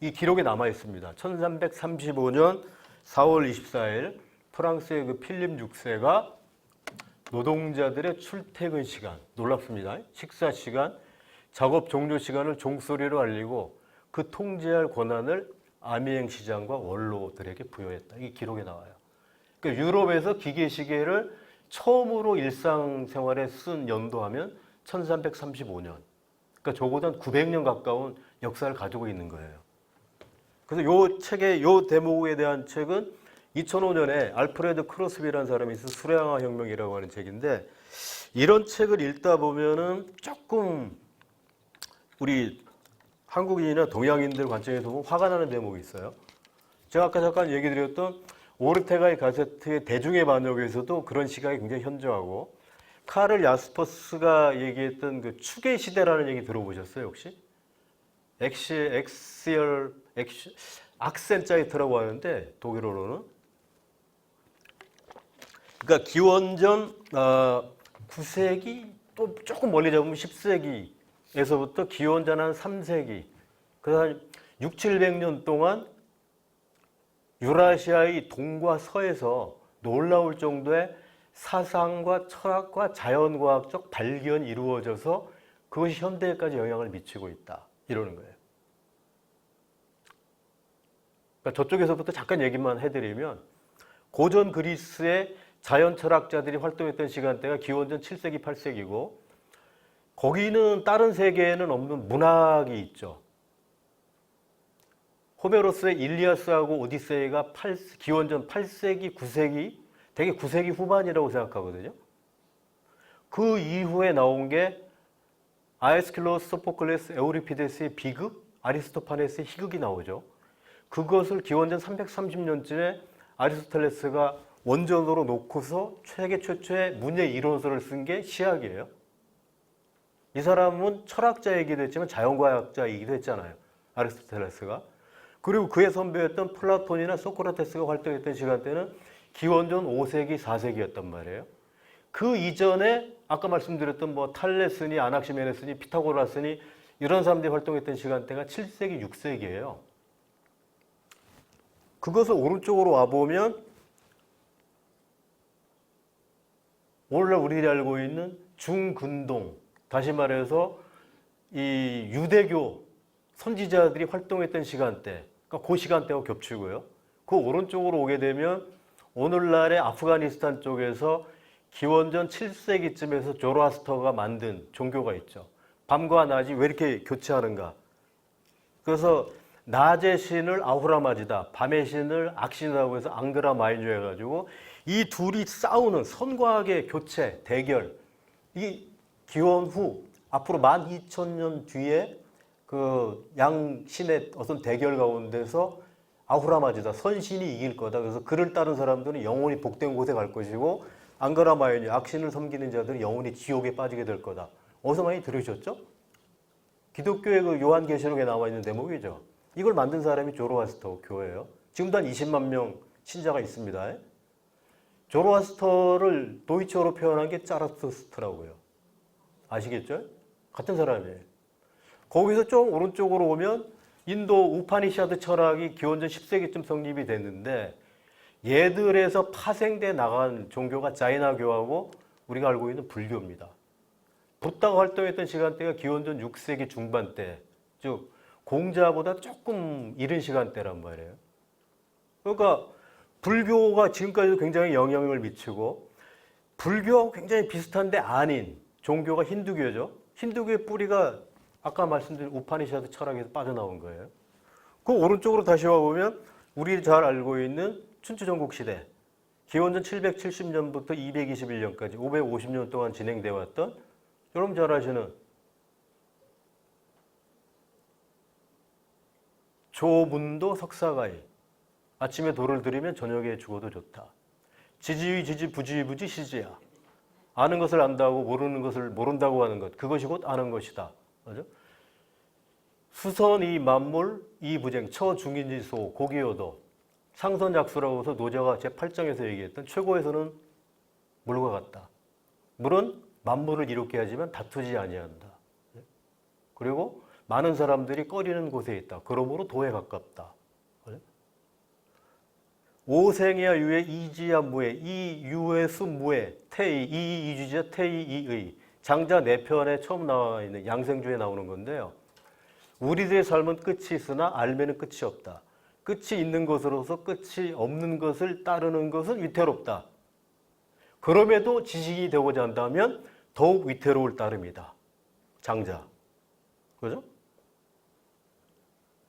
이 기록에 남아 있습니다. 1335년 4월 24일 프랑스의 그 필립 6세가 노동자들의 출퇴근 시간, 놀랍습니다. 식사 시간, 작업 종료 시간을 종소리로 알리고 그 통제할 권한을 아미행 시장과 원로들에게 부여했다. 이게 기록에 나와요. 그러니까 유럽에서 기계시계를 처음으로 일상생활에 쓴 연도하면 1335년. 그러니까 적어도 한 900년 가까운 역사를 가지고 있는 거예요. 그래서 요 책의 요 대목에 대한 책은 2005년에 알프레드 크로스비라는 사람이 있어서 수량화 혁명이라고 하는 책인데 이런 책을 읽다 보면은 조금 우리 한국인이나 동양인들 관점에서 보면 화가 나는 대목이 있어요. 제가 아까 잠깐 얘기 드렸던 오르테가의 가세트의 대중의 반역에서도 그런 시각이 굉장히 현저하고 카를 야스퍼스가 얘기했던 그 추계 시대라는 얘기 들어보셨어요, 혹시? 악센자이트라고 하는데 독일어로는 그러니까 기원전 9세기 또 조금 멀리 잡으면 10세기에서부터 기원전 한 3세기 그다음 6, 700년 동안 유라시아의 동과 서에서 놀라울 정도의 사상과 철학과 자연과학적 발견이 이루어져서 그것이 현대에까지 영향을 미치고 있다. 이러는 거예요. 그러니까 저쪽에서부터 잠깐 얘기만 해드리면 고전 그리스의 자연 철학자들이 활동했던 시간대가 기원전 7세기, 8세기고 거기는 다른 세계에는 없는 문학이 있죠. 호메로스의 일리아스하고 오디세이가 기원전 8세기, 9세기, 되게 9세기 후반이라고 생각하거든요. 그 이후에 나온 게 아에스킬로스, 소포클레스, 에우리피데스의 비극, 아리스토파네스의 희극이 나오죠. 그것을 기원전 330년쯤에 아리스토텔레스가 원전으로 놓고서 세계 최초의 문예 이론서를 쓴 게 시학이에요. 이 사람은 철학자이기도 했지만 자연과학자이기도 했잖아요. 아리스토텔레스가. 그리고 그의 선배였던 플라톤이나 소크라테스가 활동했던 시간대는 기원전 5세기, 4세기였단 말이에요. 그 이전에 아까 말씀드렸던 뭐 탈레스니, 아낙시메네스니, 피타고라스니 이런 사람들이 활동했던 시간대가 7세기, 6세기예요. 그것을 오른쪽으로 와보면 오늘날 우리들이 알고 있는 중근동, 다시 말해서 이 유대교 선지자들이 활동했던 시간대, 그러니까 그 시간대와 겹치고요. 그 오른쪽으로 오게 되면 오늘날의 아프가니스탄 쪽에서 기원전 7세기쯤에서 조로아스터가 만든 종교가 있죠. 밤과 낮이 왜 이렇게 교체하는가? 그래서 낮의 신을 아후라마지다, 밤의 신을 악신이라고 해서 앙그라 마이뉴 해가지고 이 둘이 싸우는 선과학의 교체, 대결. 이 기원 후 앞으로 12,000년 뒤에 그 양신의 어떤 대결 가운데서 아후라마지다, 선신이 이길 거다. 그래서 그를 따른 사람들은 영원히 복된 곳에 갈 것이고 앙그라 마이뉴, 악신을 섬기는 자들은 영원히 지옥에 빠지게 될 거다. 어디서 많이 들으셨죠? 기독교의 그 요한계시록에 나와 있는 대목이죠. 이걸 만든 사람이 조로아스터 교예요. 지금도 한 20만 명 신자가 있습니다. 조로아스터를 도이치어로 표현한 게 짜라투스트라고요. 아시겠죠? 같은 사람이에요. 거기서 좀 오른쪽으로 오면 인도 우파니샤드 철학이 기원전 10세기쯤 성립이 됐는데 얘들에서 파생돼 나간 종교가 자이나교하고 우리가 알고 있는 불교입니다. 붓다가 활동했던 시간대가 기원전 6세기 중반대, 즉 공자보다 조금 이른 시간대란 말이에요. 그러니까 불교가 지금까지도 굉장히 영향을 미치고 불교하고 굉장히 비슷한데 아닌 종교가 힌두교죠. 힌두교의 뿌리가 아까 말씀드린 우파니샤드 철학에서 빠져나온 거예요. 그 오른쪽으로 다시 와보면 우리 잘 알고 있는 춘추전국 시대, 기원전 770년부터 221년까지 550년 동안 진행되어 왔던 여러분 잘 아시는 조문도 석사가이, 아침에 도를 들이면 저녁에 죽어도 좋다. 지지위 지지 부지위 부지 시지야. 아는 것을 안다고 모르는 것을 모른다고 하는 것, 그것이 곧 아는 것이다. 맞죠? 수선 이 만물 이 부쟁 처중인지소 고기요도 상선약수라고 해서 노자가 제8장에서 얘기했던 최고에서는 물과 같다. 물은 만물을 이롭게 하지만 다투지 아니한다. 그리고 많은 사람들이 꺼리는 곳에 있다. 그러므로 도에 가깝다. 오생이야 유의 이지야 무의 이유의 수무의 태이 이이주지야 태이 이의 장자 4편에 처음 나와 있는 양생주에 나오는 건데요. 우리들의 삶은 끝이 있으나 알매는 끝이 없다. 끝이 있는 것으로서 끝이 없는 것을 따르는 것은 위태롭다. 그럼에도 지식이 되고자 한다면 더욱 위태로울 따름이다. 장자. 그죠?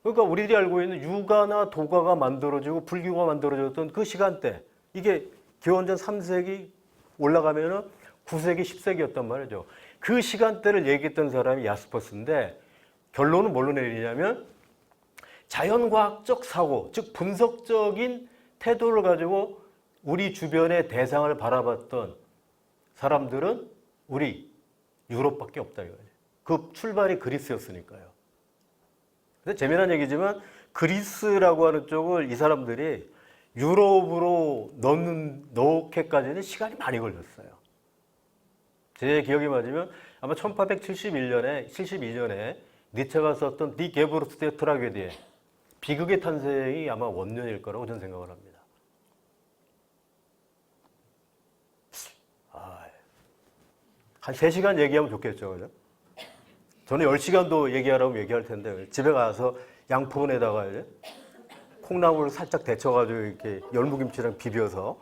그러니까 우리들이 알고 있는 유가나 도가가 만들어지고 불교가 만들어졌던 그 시간대, 이게 기원전 3세기 올라가면은 9세기, 10세기였단 말이죠. 그 시간대를 얘기했던 사람이 야스퍼스인데 결론은 뭘로 내리냐면 자연과학적 사고, 즉 분석적인 태도를 가지고 우리 주변의 대상을 바라봤던 사람들은 우리 유럽밖에 없다 이거예요. 그 출발이 그리스였으니까요. 근데 재미난 얘기지만 그리스라고 하는 쪽을 이 사람들이 유럽으로 넣기까지는 시간이 많이 걸렸어요. 제 기억이 맞으면 아마 1872년에 니체가 썼던 디 게부르트의 트라게디에 비극의 탄생이 아마 원년일 거라고 저는 생각을 합니다. 한 3시간 얘기하면 좋겠죠, 그죠? 저는 10시간도 얘기하라고 얘기할 텐데 집에 가서 양푼에다가 이제 콩나물을 살짝 데쳐가지고 이렇게 열무김치랑 비벼서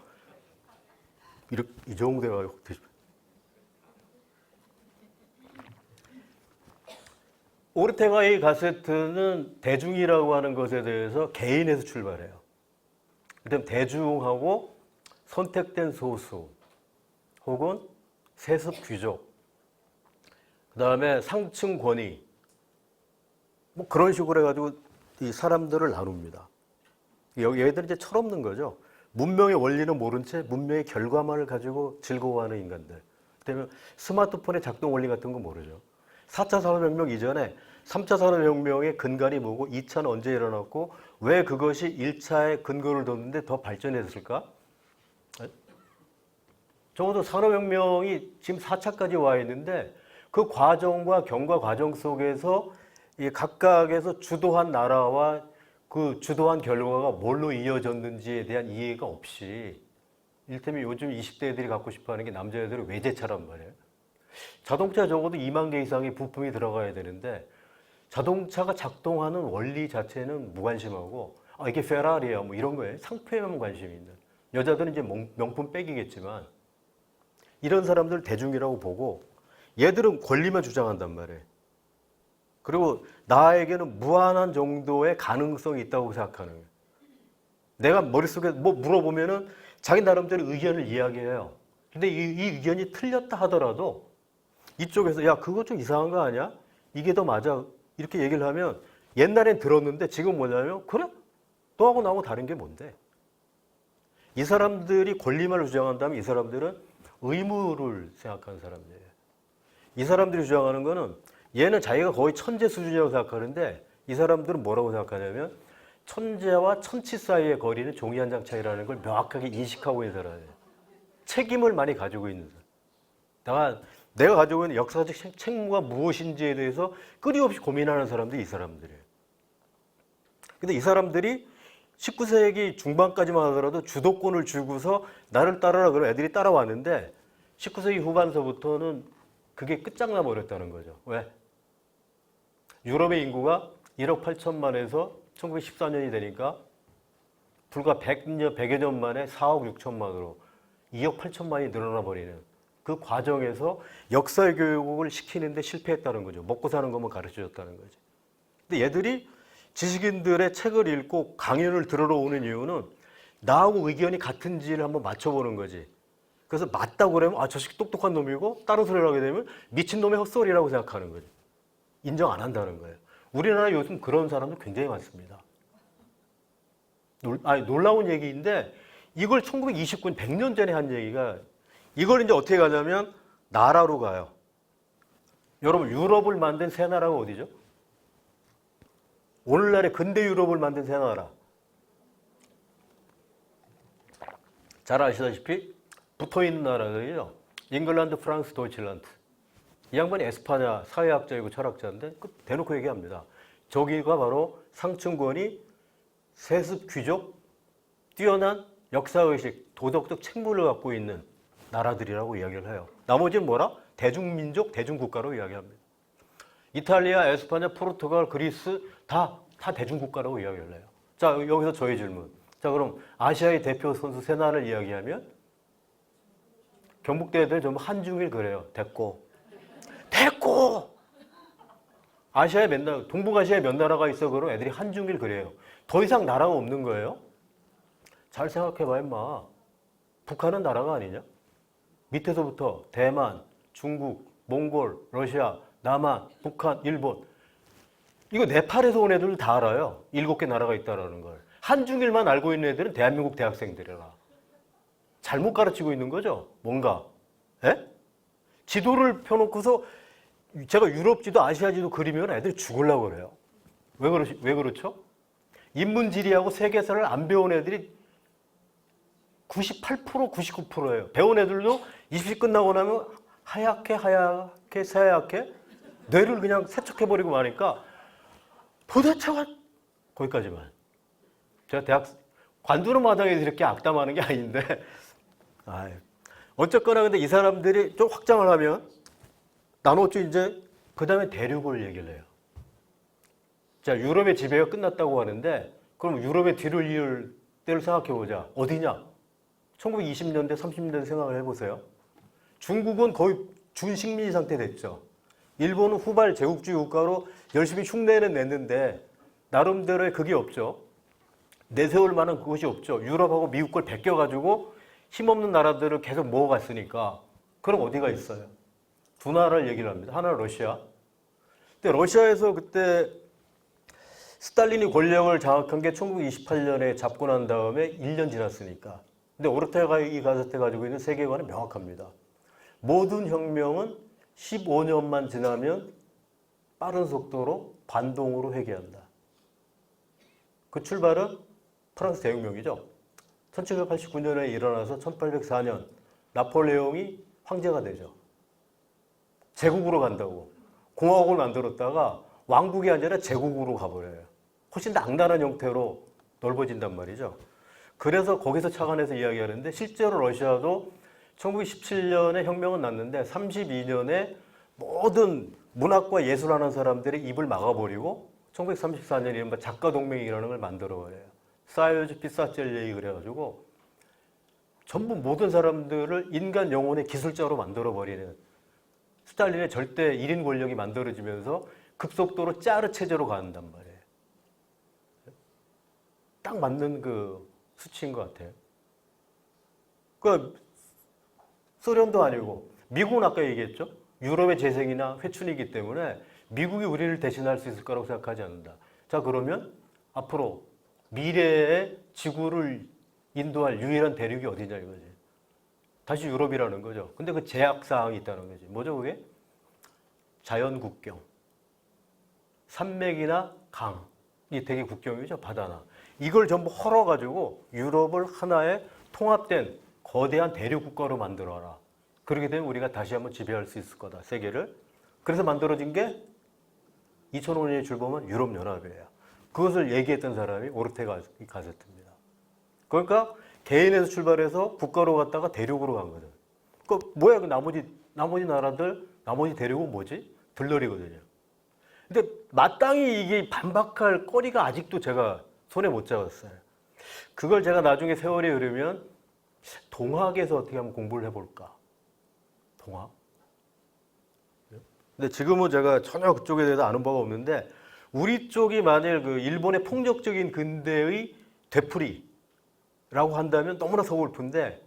이렇게 이 정도 돼가지고 드시면. 오르테가의 가세트는 대중이라고 하는 것에 대해서 개인에서 출발해요. 그다음 대중하고 선택된 소수 혹은 세습 귀족, 그 다음에 상층 권위, 뭐 그런 식으로 해가지고 이 사람들을 나눕니다. 얘들은 이제 철없는 거죠. 문명의 원리는 모른 채 문명의 결과만을 가지고 즐거워하는 인간들. 그다음에 스마트폰의 작동 원리 같은 거 모르죠. 4차 산업혁명 이전에 3차 산업혁명의 근간이 뭐고 2차는 언제 일어났고 왜 그것이 1차의 근거를 뒀는데 더 발전했을까? 적어도 산업혁명이 지금 4차까지 와 있는데 그 과정과 경과 과정 속에서 이 각각에서 주도한 나라와 그 주도한 결과가 뭘로 이어졌는지에 대한 이해가 없이 이를테면 요즘 20대들이 갖고 싶어하는 게 남자애들의 외제차란 말이에요. 자동차 적어도 2만 개 이상의 부품이 들어가야 되는데 자동차가 작동하는 원리 자체는 무관심하고 이게 페라리야 뭐 이런 거에 상표에만 관심이 있는 여자들은 이제 명품 백이겠지만 이런 사람들 대중이라고 보고 얘들은 권리만 주장한단 말이에요. 그리고 나에게는 무한한 정도의 가능성이 있다고 생각하는 거예요. 내가 머릿속에 뭐 물어보면은 자기 나름대로 의견을 이야기해요. 근데 이 의견이 틀렸다 하더라도 이쪽에서 야 그거 좀 이상한 거 아니야? 이게 더 맞아. 이렇게 얘기를 하면 옛날엔 들었는데 지금 뭐냐면 그래? 너하고 나하고 다른 게 뭔데? 이 사람들이 권리만을 주장한다면 이 사람들은 의무를 생각하는 사람들이에요. 이 사람들이 주장하는 거는 얘는 자기가 거의 천재 수준이라고 생각하는데 이 사람들은 뭐라고 생각하냐면 천재와 천치 사이의 거리는 종이 한 장 차이라는 걸 명확하게 인식하고 있는 사람이에요. 책임을 많이 가지고 있는 사람. 내가 가지고 있는 역사적 책무가 무엇인지에 대해서 끊임없이 고민하는 사람들이 이 사람들이에요. 근데 이 사람들이 19세기 중반까지만 하더라도 주도권을 주고서 나를 따르라 그러면 애들이 따라왔는데 19세기 후반서부터는 그게 끝장나 버렸다는 거죠. 왜? 유럽의 인구가 1억 8천만에서 1914년이 되니까 불과 100여 년 만에 4억 6천만으로 2억 8천만이 늘어나 버리는 그 과정에서 역사 교육을 시키는데 실패했다는 거죠. 먹고 사는 것만 가르쳐줬다는 거죠. 근데 얘들이 지식인들의 책을 읽고 강연을 들으러 오는 이유는 나하고 의견이 같은지를 한번 맞춰보는 거지. 그래서 맞다고 그러면 저 새끼 똑똑한 놈이고 다른 소리를 하게 되면 미친놈의 헛소리라고 생각하는 거죠. 인정 안 한다는 거예요. 우리나라 요즘 그런 사람들 굉장히 많습니다. 놀라운 얘기인데 이걸 1929년 100년 전에 한 얘기가 이걸 이제 어떻게 가냐면 나라로 가요. 여러분 유럽을 만든 새 나라가 어디죠? 오늘날의 근대 유럽을 만든 새 나라. 잘 아시다시피 붙어있는 나라들이죠. 잉글랜드, 프랑스, 도이칠란드. 이 양반이 에스파냐 사회학자이고 철학자인데 대놓고 얘기합니다. 저기가 바로 상층권이 세습 귀족, 뛰어난 역사의식, 도덕적 책무를 갖고 있는 나라들이라고 이야기를 해요. 나머지는 뭐라? 대중민족, 대중국가로 이야기합니다. 이탈리아, 에스파냐, 포르투갈, 그리스 다 대중국가라고 이야기를 해요. 자, 여기서 저의 질문. 자, 그럼 아시아의 대표 선수 세 나라를 이야기하면 경북대 애들 전부 한중일 그래요. 됐고. 아시아에 몇 나라, 동북아시아에 몇 나라가 있어 그럼 애들이 한중일 그래요. 더 이상 나라가 없는 거예요. 잘 생각해봐 임마. 북한은 나라가 아니냐? 밑에서부터 대만, 중국, 몽골, 러시아, 남한, 북한, 일본. 이거 네팔에서 온 애들 다 알아요. 7개 나라가 있다는 걸. 한중일만 알고 있는 애들은 대한민국 대학생들이라. 잘못 가르치고 있는 거죠. 뭔가. 에? 지도를 펴놓고서 제가 유럽지도 아시아지도 그리면 애들이 죽으려고 그래요. 왜 그렇죠? 인문지리하고 세계사를 안 배운 애들이 98%, 99%예요. 배운 애들도 20시 끝나고 나면 하얗게 새하얗게 뇌를 그냥 세척해버리고 마니까 도대체가 거기까지만. 제가 대학 관두는 마당에서 이렇게 악담하는 게 아닌데 어쨌거나 근데 이 사람들이 좀 확장을 하면 나눴죠. 이제 그 다음에 대륙을 얘기를 해요. 자, 유럽의 지배가 끝났다고 하는데 그럼 유럽의 뒤를 이을 때를 생각해보자. 어디냐? 1920년대, 30년대 생각을 해보세요. 중국은 거의 준식민지 상태 됐죠. 일본은 후발 제국주의 국가로 열심히 흉내는 냈는데 나름대로의 그게 없죠. 내세울 만한 그것이 없죠. 유럽하고 미국 걸 베껴가지고 힘없는 나라들을 계속 모아갔으니까. 그럼 어디가 있어요? 두 나라를 얘기를 합니다. 하나는 러시아. 근데 러시아에서 그때 스탈린이 권력을 장악한 게 1928년에 잡고 난 다음에 1년 지났으니까. 근데 오르테가이 가세테 가지고 있는 세계관은 명확합니다. 모든 혁명은 15년만 지나면 빠른 속도로 반동으로 회귀한다. 그 출발은 프랑스 대혁명이죠. 1789년에 일어나서 1804년 나폴레옹이 황제가 되죠. 제국으로 간다고. 공화국을 만들었다가 왕국이 아니라 제국으로 가버려요. 훨씬 더 악랄한 형태로 넓어진단 말이죠. 그래서 거기서 착안해서 이야기하는데 실제로 러시아도 1917년에 혁명은 났는데 32년에 모든 문학과 예술하는 사람들의 입을 막아버리고 1934년에 이른바 작가동맹이라는 걸 만들어버려요. 사이어즈 피사첼레이 그래가지고 전부 모든 사람들을 인간 영혼의 기술자로 만들어버리는 스탈린의 절대 1인 권력이 만들어지면서 급속도로 짜르 체제로 간단 말이에요. 딱 맞는 그 수치인 것 같아요. 그 소련도 아니고 미국은 아까 얘기했죠. 유럽의 재생이나 회춘이기 때문에 미국이 우리를 대신할 수 있을 거라고 생각하지 않는다. 자, 그러면 앞으로 미래의 지구를 인도할 유일한 대륙이 어디냐 이거지. 다시 유럽이라는 거죠. 근데 그 제약사항이 있다는 거지. 뭐죠 그게? 자연국경. 산맥이나 강이 되게 국경이죠. 바다나. 이걸 전부 헐어가지고 유럽을 하나의 통합된 거대한 대륙 국가로 만들어라. 그렇게 되면 우리가 다시 한번 지배할 수 있을 거다. 세계를. 그래서 만들어진 게 2005년에 출범한 유럽연합이에요. 그것을 얘기했던 사람이 오르테가 가세트입니다. 그러니까 개인에서 출발해서 국가로 갔다가 대륙으로 간 거죠. 그 뭐야 그 나머지 나라들, 나머지 대륙은 뭐지? 들러리거든요. 근데 마땅히 이게 반박할 거리가 아직도 제가 손에 못 잡았어요. 그걸 제가 나중에 세월이 흐르면 동학에서 어떻게 한번 공부를 해볼까? 동학? 근데 지금은 제가 전혀 그쪽에 대해서 아는 바가 없는데 우리 쪽이 만일 그 일본의 폭력적인 근대의 되풀이라고 한다면 너무나 서글픈데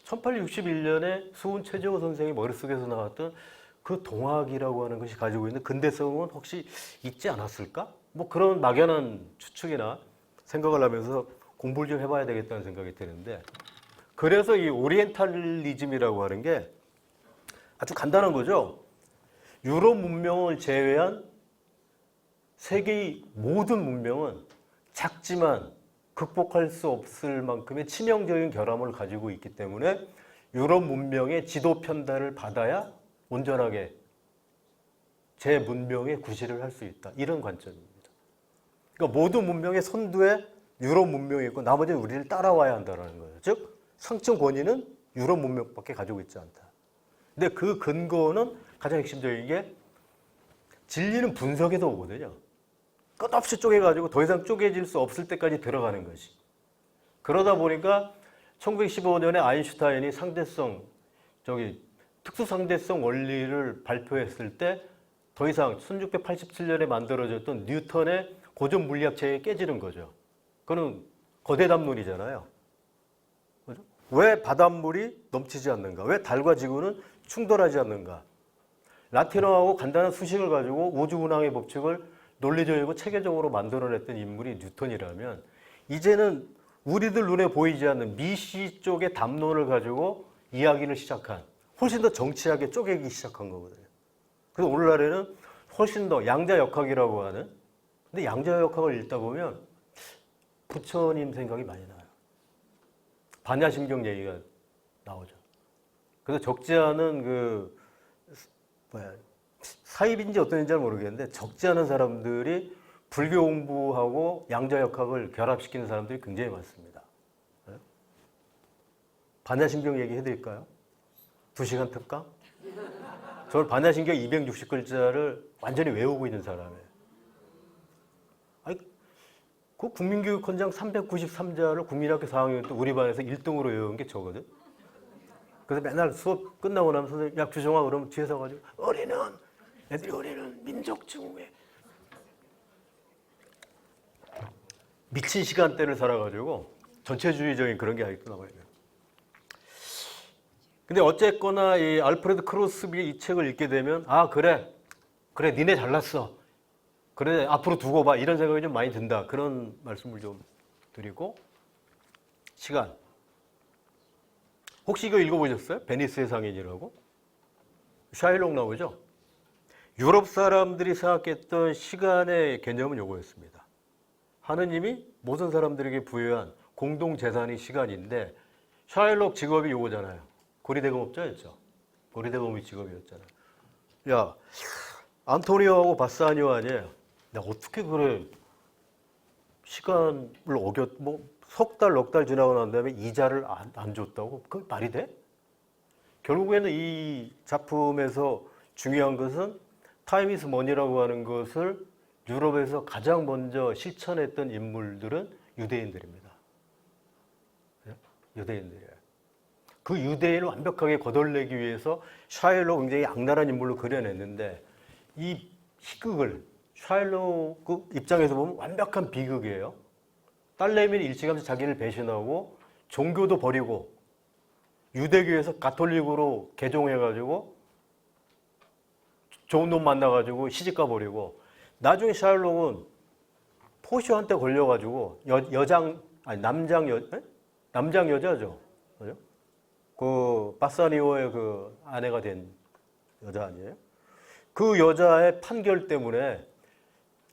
1861년에 수훈 최저호 선생의 머릿속에서 나왔던 그 동학이라고 하는 것이 가지고 있는 근대성은 혹시 있지 않았을까? 뭐 그런 막연한 추측이나 생각을 하면서 공부를 좀 해봐야 되겠다는 생각이 드는데 그래서 이 오리엔탈리즘이라고 하는 게 아주 간단한 거죠. 유럽 문명을 제외한 세계의 모든 문명은 작지만 극복할 수 없을 만큼의 치명적인 결함을 가지고 있기 때문에 유럽 문명의 지도 편달을 받아야 온전하게 제 문명의 구실을 할 수 있다. 이런 관점입니다. 그러니까 모든 문명의 선두에 유럽 문명이 있고 나머지는 우리를 따라와야 한다는 거예요. 즉 상층 권위는 유럽 문명밖에 가지고 있지 않다. 근데 그 근거는 가장 핵심적인 게 진리는 분석에서 오거든요. 끝없이 쪼개가지고 더 이상 쪼개질 수 없을 때까지 들어가는 것이. 그러다 보니까 1915년에 아인슈타인이 특수상대성 원리를 발표했을 때 더 이상 1687년에 만들어졌던 뉴턴의 고전 물리학 체계가 깨지는 거죠. 그거는 거대 담론이잖아요. 그죠? 왜 바닷물이 넘치지 않는가? 왜 달과 지구는 충돌하지 않는가? 라틴어하고 간단한 수식을 가지고 우주 운항의 법칙을 논리적이고 체계적으로 만들어냈던 인물이 뉴턴이라면 이제는 우리들 눈에 보이지 않는 미시 쪽의 담론을 가지고 이야기를 시작한 훨씬 더 정치하게 쪼개기 시작한 거거든요. 그래서 오늘날에는 훨씬 더 양자역학이라고 하는, 근데 양자역학을 읽다 보면 부처님 생각이 많이 나요. 반야심경 얘기가 나오죠. 그래서 적지 않은 사입인지 어떤지 잘 모르겠는데 적지 않은 사람들이 불교 공부하고 양자역학을 결합시키는 사람들이 굉장히 많습니다. 반야심경 얘기 해드릴까요? 2시간 특강? 저는 반야심경 260글자를 완전히 외우고 있는 사람이에요. 아니, 그 국민교육헌장 393자를 국민학교 4학년 때 우리 반에서 1등으로 외운 게 저거든. 그래서 맨날 수업 끝나고 나면 선생님, 야, 규정아, 그러면 뒤에서 가지고, 우리는 민족중흥회. 미친 시간대를 살아가지고 전체주의적인 그런 게 아직도 남아있네요. 근데 어쨌거나 이 알프레드 크로스비의 이 책을 읽게 되면, 아, 그래, 니네 잘났어. 그래, 앞으로 두고 봐. 이런 생각이 좀 많이 든다. 그런 말씀을 좀 드리고, 시간. 혹시 이거 읽어보셨어요? 베니스의 상인이라고? 샤일록 나오죠? 유럽 사람들이 생각했던 시간의 개념은 요거였습니다. 하느님이 모든 사람들에게 부여한 공동재산이 시간인데, 샤일록 직업이 요거잖아요. 고리대금업자였죠. 고리대금업이 직업이었잖아요. 야, 안토니오하고 바사니오 아니에요. 내가 어떻게 그래, 시간을 석 달, 넉 달 지나고 난 다음에 이자를 안 줬다고? 그게 말이 돼? 결국에는 이 작품에서 중요한 것은 타임 이즈 머니라고 하는 것을 유럽에서 가장 먼저 실천했던 인물들은 유대인들입니다. 유대인들이에요. 그 유대인을 완벽하게 거덜내기 위해서 샤일록 굉장히 악랄한 인물로 그려냈는데 이 희극을 샤일록 입장에서 보면 완벽한 비극이에요. 딸내미는 일찌감치 자기를 배신하고 종교도 버리고 유대교에서 가톨릭으로 개종해가지고 좋은 놈 만나가지고 시집가 버리고 나중에 샤일록은 포쇼한테 걸려가지고 남장 여자죠. 그죠? 그 바사니오의 그 아내가 된 여자 아니에요? 그 여자의 판결 때문에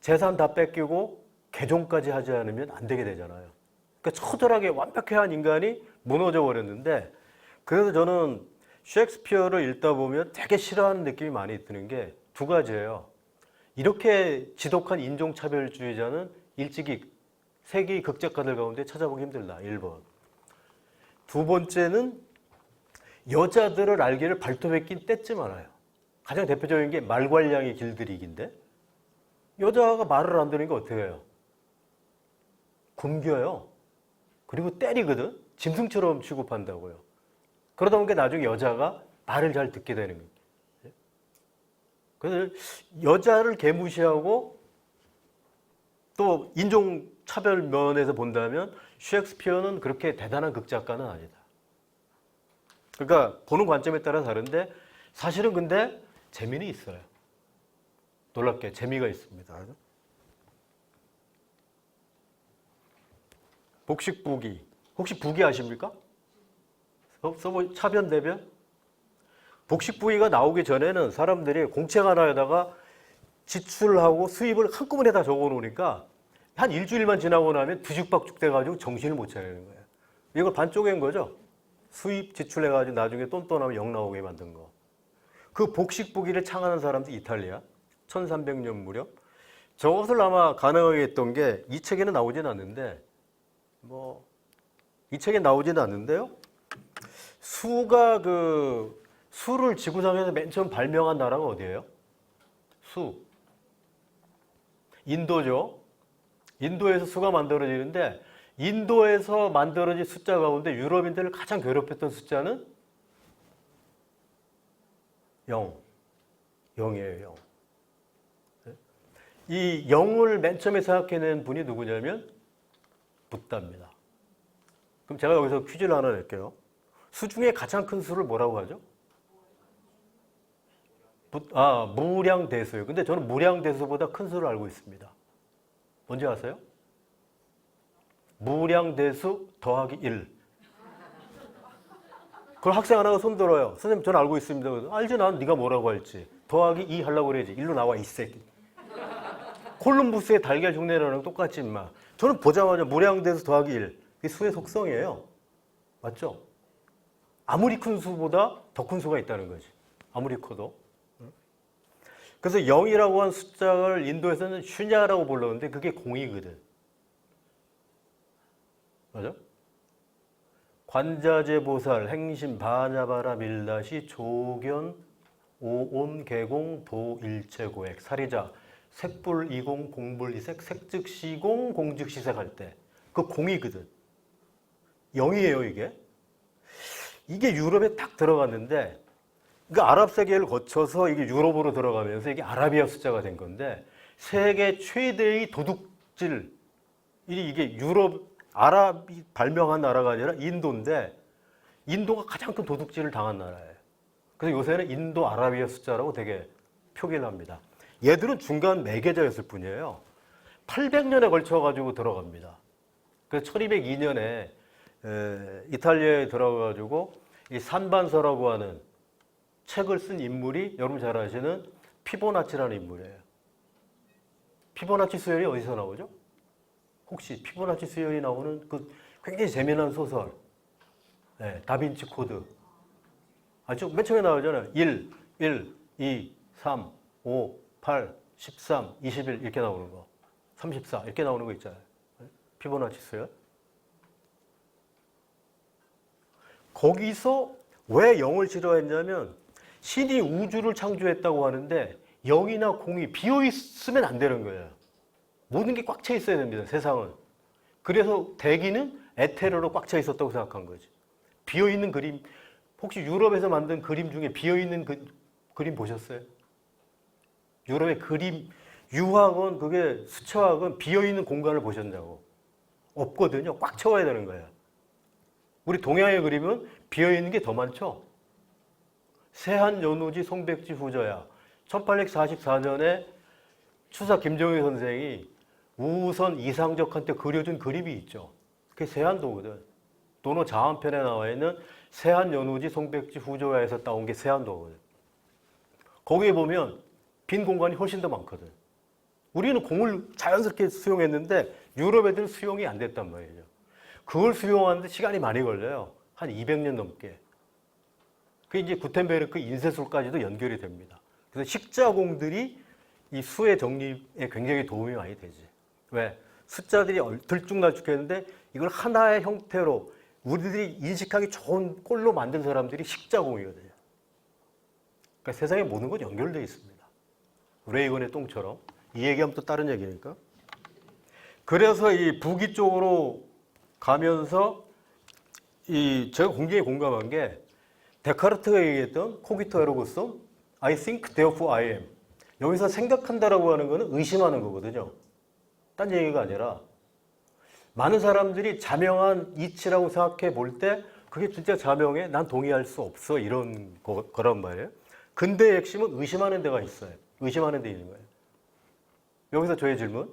재산 다 뺏기고 개종까지 하지 않으면 안 되게 되잖아요. 그러니까 처절하게 완벽한 인간이 무너져 버렸는데 그래서 저는 셰익스피어를 읽다 보면 되게 싫어하는 느낌이 많이 드는 게 두 가지예요. 이렇게 지독한 인종차별주의자는 일찍이 세계 극작가들 가운데 찾아보기 힘들다. 1번. 두 번째는 여자들을 알기를 발톱에 낀 때쯤 알아요. 가장 대표적인 게 말괄량이 길들이기인데 여자가 말을 안 들으니까 어떻게 해요? 굶겨요. 그리고 때리거든. 짐승처럼 취급한다고요. 그러다 보니까 나중에 여자가 말을 잘 듣게 되는 거예요. 그래서 여자를 개무시하고 또 인종차별 면에서 본다면 셰익스피어는 그렇게 대단한 극작가는 아니다. 그러니까 보는 관점에 따라 다른데 사실은 근데 재미는 있어요. 놀랍게 재미가 있습니다. 복식부기. 혹시 부기 아십니까? 차변 대변? 복식부기가 나오기 전에는 사람들이 공책 하나에다가 지출하고 수입을 한꺼번에 다 적어 놓으니까 한 일주일만 지나고 나면 뒤죽박죽 돼가지고 정신을 못 차리는 거예요. 이걸 반쪽인 거죠. 수입 지출해가지고 나중에 똔똔하면 영 나오게 만든 거. 그 복식부기를 창안한 사람도 이탈리아 1300년 무렵. 저것을 아마 가능하게 했던 게 이 책에는 나오진 않는데 이 책에 나오지는 않는데요. 수를 지구상에서 맨 처음 발명한 나라가 어디예요? 인도죠. 인도에서 수가 만들어지는데 인도에서 만들어진 숫자 가운데 유럽인들을 가장 괴롭혔던 숫자는 0. 0이에요, 0. 이 0을 맨 처음에 생각해낸 분이 누구냐면 붓다입니다. 그럼 제가 여기서 퀴즈를 하나 낼게요. 수 중에 가장 큰 수를 뭐라고 하죠? 무량대수예요. 근데 저는 무량대수보다 큰 수를 알고 있습니다. 뭔지 아세요? 무량대수 더하기 1. 그걸 학생 하나가 손 들어요. 선생님 저는 알고 있습니다. 그래서 알지 난 네가 뭐라고 할지. 더하기 2 하려고 그래야지. 일로 나와 이 새끼. 콜럼부스의 달걀 흉내라는 똑같지 임마. 저는 보자마자 무량대에서 더하기 1. 이게 수의 속성이에요. 맞죠? 아무리 큰 수보다 더 큰 수가 있다는 거지. 아무리 커도. 그래서 0이라고 한 숫자를 인도에서는 슈냐라고 불렀는데 그게 공이거든. 맞아? 관자재보살, 행신, 바냐바라, 밀다시, 조견, 오온, 개공, 도일체고액, 사리자, 색불, 이공, 공불, 이색, 색즉시공, 공즉시색 할 때 그 공이거든. 0이에요 이게. 이게 유럽에 딱 들어갔는데 그 아랍 세계를 거쳐서 이게 유럽으로 들어가면서 이게 아라비아 숫자가 된 건데 세계 최대의 도둑질 이게 유럽 아랍이 발명한 나라가 아니라 인도인데 인도가 가장 큰 도둑질을 당한 나라예요. 그래서 요새는 인도 아라비아 숫자라고 되게 표기를 합니다. 얘들은 중간 매개자였을 뿐이에요. 800년에 걸쳐가지고 들어갑니다. 그래서 1202년에 이탈리아에 들어가가지고 이 산반서라고 하는 책을 쓴 인물이 여러분 잘 아시는 피보나치라는 인물이에요. 피보나치 수열이 어디서 나오죠? 혹시 피보나치 수열이 나오는 그 굉장히 재미난 소설 다빈치 코드 아주 맨 처음에 나오잖아요. 1, 2, 3, 5, 8, 13, 21 이렇게 나오는 거 34 이렇게 나오는 거 있잖아요. 피보나치 수열 거기서 왜 0을 싫어했냐면 신이 우주를 창조했다고 하는데 0이나 0이 비어있으면 안 되는 거예요. 모든 게 꽉 차 있어야 됩니다. 세상은. 그래서 대기는 에테르로 꽉 차 있었다고 생각한 거지. 비어있는 그림 혹시 유럽에서 만든 그림 중에 비어있는 그림 보셨어요? 유럽의 그림 유학은 그게 수채화학은 비어있는 공간을 보셨냐고. 없거든요. 꽉 채워야 되는 거예요. 우리 동양의 그림은 비어있는 게 더 많죠. 세한 연우지 송백지 후저야. 1844년에 추사 김정일 선생이 우선 이상적한테 그려준 그림이 있죠. 그게 세한도거든. 도노 자한편에 나와 있는 세한 연우지 송백지 후저야에서 따온 게 세한도거든. 거기에 보면 빈 공간이 훨씬 더 많거든. 우리는 공을 자연스럽게 수용했는데 유럽 애들은 수용이 안 됐단 말이죠. 그걸 수용하는데 시간이 많이 걸려요. 한 200년 넘게. 그게 이제 구텐베르크 인쇄술까지도 연결이 됩니다. 그래서 식자공들이 이 수의 정립에 굉장히 도움이 많이 되지. 왜? 숫자들이 들쭉날쭉했는데 이걸 하나의 형태로 우리들이 인식하기 좋은 꼴로 만든 사람들이 식자공이거든요. 그러니까 세상의 모든 건 연결되어 있습니다. 레이건의 똥처럼. 이 얘기하면 또 다른 얘기니까. 그래서 이 부기 쪽으로 가면서 제가 굉장히 공감한 게 데카르트가 얘기했던 코기토 에르고 숨, I think therefore I am. 여기서 생각한다라고 하는 거는 의심하는 거거든요. 딴 얘기가 아니라 많은 사람들이 자명한 이치라고 생각해 볼 때 그게 진짜 자명해? 난 동의할 수 없어. 이런 거란 말이에요. 근대의 핵심은 의심하는 데가 있어요. 의심하는 데 있는 거예요. 여기서 저의 질문.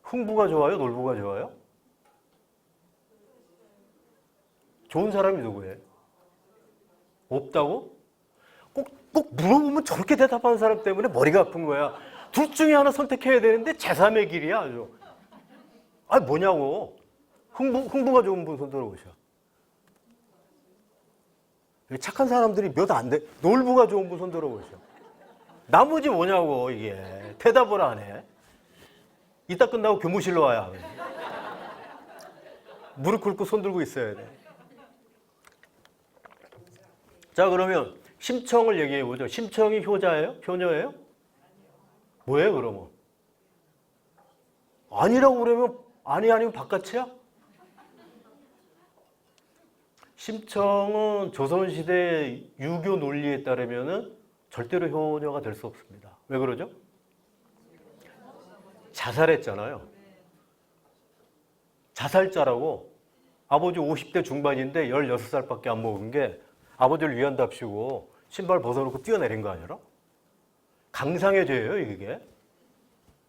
흥부가 좋아요? 놀부가 좋아요? 좋은 사람이 누구예요? 없다고? 꼭 물어보면 저렇게 대답하는 사람 때문에 머리가 아픈 거야. 둘 중에 하나 선택해야 되는데 제3의 길이야 아주. 아니 뭐냐고. 흥부가 좋은 분 손 들어보셔. 착한 사람들이 몇 안 돼. 놀부가 좋은 분 손 들어보셔. 나머지 뭐냐고 이게. 대답을 안 해. 이따 끝나고 교무실로 와야. 무릎 꿇고 손 들고 있어야 돼. 자 그러면 심청을 얘기해 보죠. 심청이 효자예요? 효녀예요? 뭐예요 그러면? 아니라고 그러면 아니면 바깥이야? 심청은 조선시대 유교 논리에 따르면은 절대로 효녀가 될 수 없습니다. 왜 그러죠? 자살했잖아요. 자살자라고. 아버지 50대 중반인데 16살밖에 안 먹은 게 아버지를 위한답시고 신발 벗어놓고 뛰어내린 거 아니라? 강상의 죄예요 이게.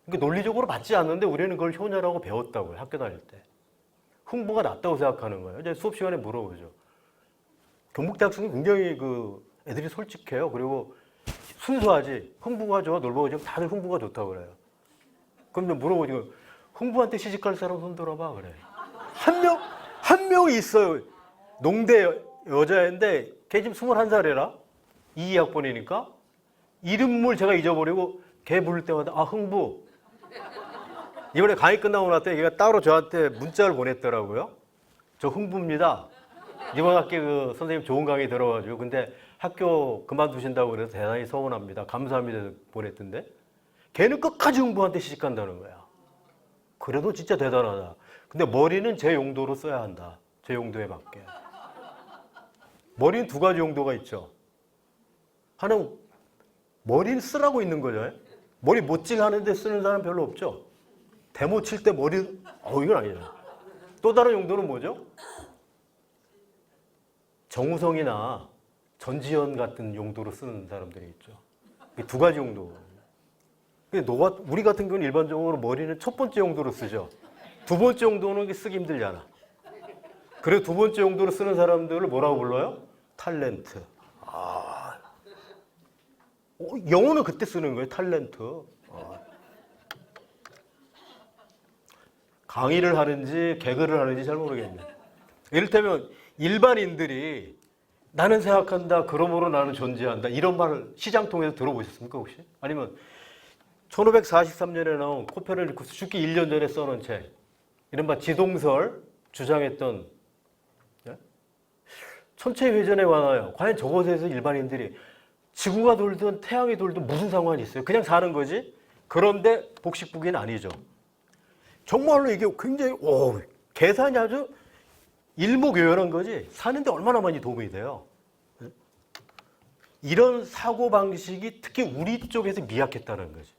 그러니까 논리적으로 맞지 않는데 우리는 그걸 효녀라고 배웠다고요. 학교 다닐 때. 흥부가 낫다고 생각하는 거예요. 이제 수업 시간에 물어보죠. 경북대학생이 굉장히 애들이 솔직해요. 그리고 순수하지. 흥부가 좋아, 놀보가 좋아. 다들 흥부가 좋다고 그래요. 그럼 물어보지. 흥부한테 시집갈 사람 손 들어봐 그래. 한 명이 있어요. 농대 여자인데 걔 지금 21살이라 22학번이니까 이름을 제가 잊어버리고 걔 부를 때마다 흥부. 이번에 강의 끝나고 났더니 걔가 따로 저한테 문자를 보냈더라고요. 저 흥부입니다. 이번 학기 선생님 좋은 강의 들어가지고 근데 학교 그만두신다고 그래서 대단히 서운합니다. 감사합니다 보냈던데 걔는 끝까지 흥부한테 시집간다는 거야. 그래도 진짜 대단하다. 근데 머리는 제 용도로 써야 한다. 제 용도에 맞게. 머리는 두 가지 용도가 있죠. 하나는 머리를 쓰라고 있는 거죠. 머리 못질 하는데 쓰는 사람 별로 없죠. 데모 칠 때 머리 이건 아니죠. 또 다른 용도는 뭐죠? 정우성이나 전지현 같은 용도로 쓰는 사람들이 있죠. 두 가지 용도. 근데 우리 같은 경우는 일반적으로 머리는 첫 번째 용도로 쓰죠. 두 번째 용도는 쓰기 힘들잖아. 그래서 두 번째 용도로 쓰는 사람들을 뭐라고 불러요? 탤런트. 영어는 그때 쓰는 거예요. 탤런트. 강의를 하는지 개그를 하는지 잘 모르겠네. 이를테면 일반인들이 나는 생각한다. 그러므로 나는 존재한다. 이런 말을 시장 통해서 들어보셨습니까 혹시? 아니면 1543년에 나온 코페르니쿠스 죽기 1년 전에 써놓은 책 이른바 지동설 주장했던 천체의 회전에 관하여 과연 저것에서 일반인들이 지구가 돌든 태양이 돌든 무슨 상관이 있어요? 그냥 사는 거지? 그런데 복식부기는 아니죠. 정말로 이게 굉장히 계산이 아주 일목요연한 거지 사는데 얼마나 많이 도움이 돼요. 이런 사고방식이 특히 우리 쪽에서 미약했다는 거지.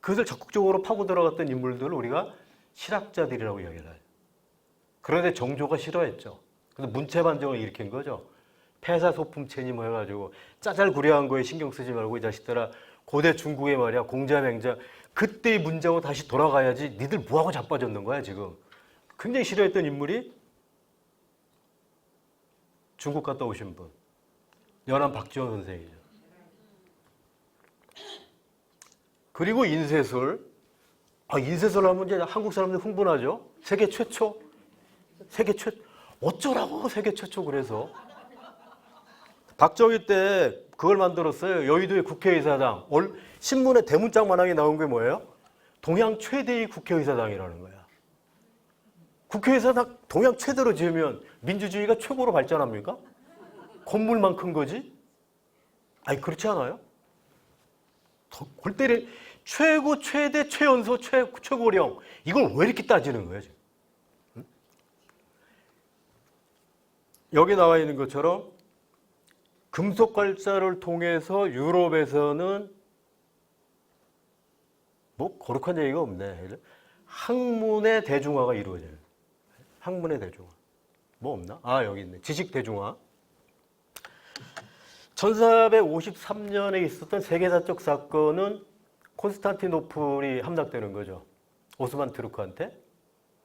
그것을 적극적으로 파고 들어갔던 인물들을 우리가 실학자들이라고 이야기를 해요. 그런데 정조가 싫어했죠. 그래서 문체반정을 일으킨 거죠. 폐사소품체니 뭐 해가지고 짜잘구려한 거에 신경 쓰지 말고 이 자식들아 고대 중국에 말이야 공자맹자 그때의 문장으로 다시 돌아가야지 니들 뭐하고 자빠졌는 거야 지금. 굉장히 싫어했던 인물이 중국 갔다 오신 분 연암 박지원 선생이죠. 그리고 인쇄술. 인쇄술 하면 이제 한국 사람들 흥분하죠. 세계 최초. 어쩌라고 세계 최초 그래서. 박정희 때 그걸 만들었어요. 여의도의 국회의사당. 신문에 대문짝만하게 나온 게 뭐예요? 동양 최대의 국회의사당이라는 거야. 국회의사당 동양 최대로 지으면 민주주의가 최고로 발전합니까? 건물만 큰 거지? 그렇지 않아요? 골 때리 최고, 최대, 최연소, 최고령 이걸 왜 이렇게 따지는 거예요 지금? 응? 여기 나와 있는 것처럼 금속 발자를 통해서 유럽에서는 뭐 거룩한 얘기가 없네. 학문의 대중화가 이루어져요. 학문의 대중화. 뭐 없나? 여기 있네. 지식 대중화. 1453년에 있었던 세계사적 사건은 콘스탄티노플이 함락되는 거죠. 오스만 투르크한테.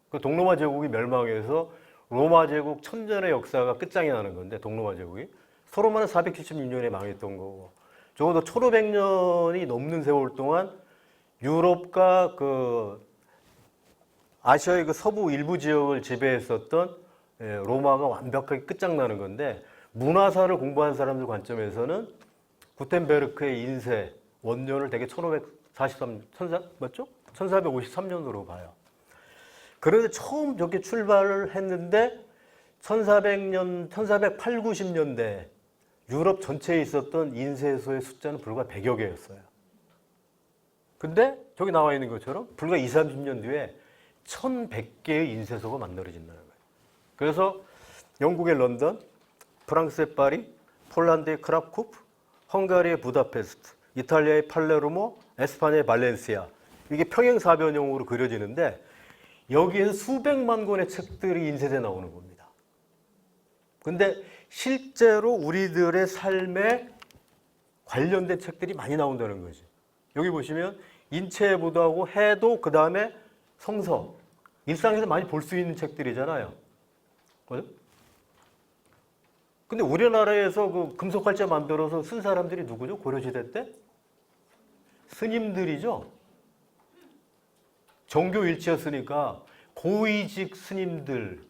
그 동로마 제국이 멸망해서 로마 제국 천년의 역사가 끝장이 나는 건데 동로마 제국이. 서로마는 476년에 망했던 거고 적어도 1500년이 넘는 세월 동안 유럽과 아시아의 서부 일부 지역을 지배했었던 로마가 완벽하게 끝장나는 건데 문화사를 공부한 사람들 관점에서는 구텐베르크의 인쇄 원년을 되게 1453년으로 봐요. 그런데 처음 저렇게 출발을 했는데 1408, 90년대 유럽 전체에 있었던 인쇄소의 숫자는 불과 100여 개였어요. 근데 저기 나와 있는 것처럼 불과 20, 30년 뒤에 1100개의 인쇄소가 만들어진다는 거예요. 그래서 영국의 런던, 프랑스의 파리, 폴란드의 크라쿠프, 헝가리의 부다페스트, 이탈리아의 팔레르모, 에스파냐의 발렌시아 이게 평행사변형으로 그려지는데 여기에서 수백만 권의 책들이 인쇄돼 나오는 겁니다. 근데 실제로 우리들의 삶에 관련된 책들이 많이 나온다는 거지. 여기 보시면 인체부도하고 해도 그 다음에 성서 일상에서 많이 볼 수 있는 책들이잖아요. 근데 우리나라에서 그 금속활자 만들어서 쓴 사람들이 누구죠? 고려시대 때? 스님들이죠. 정교일치였으니까 고위직 스님들,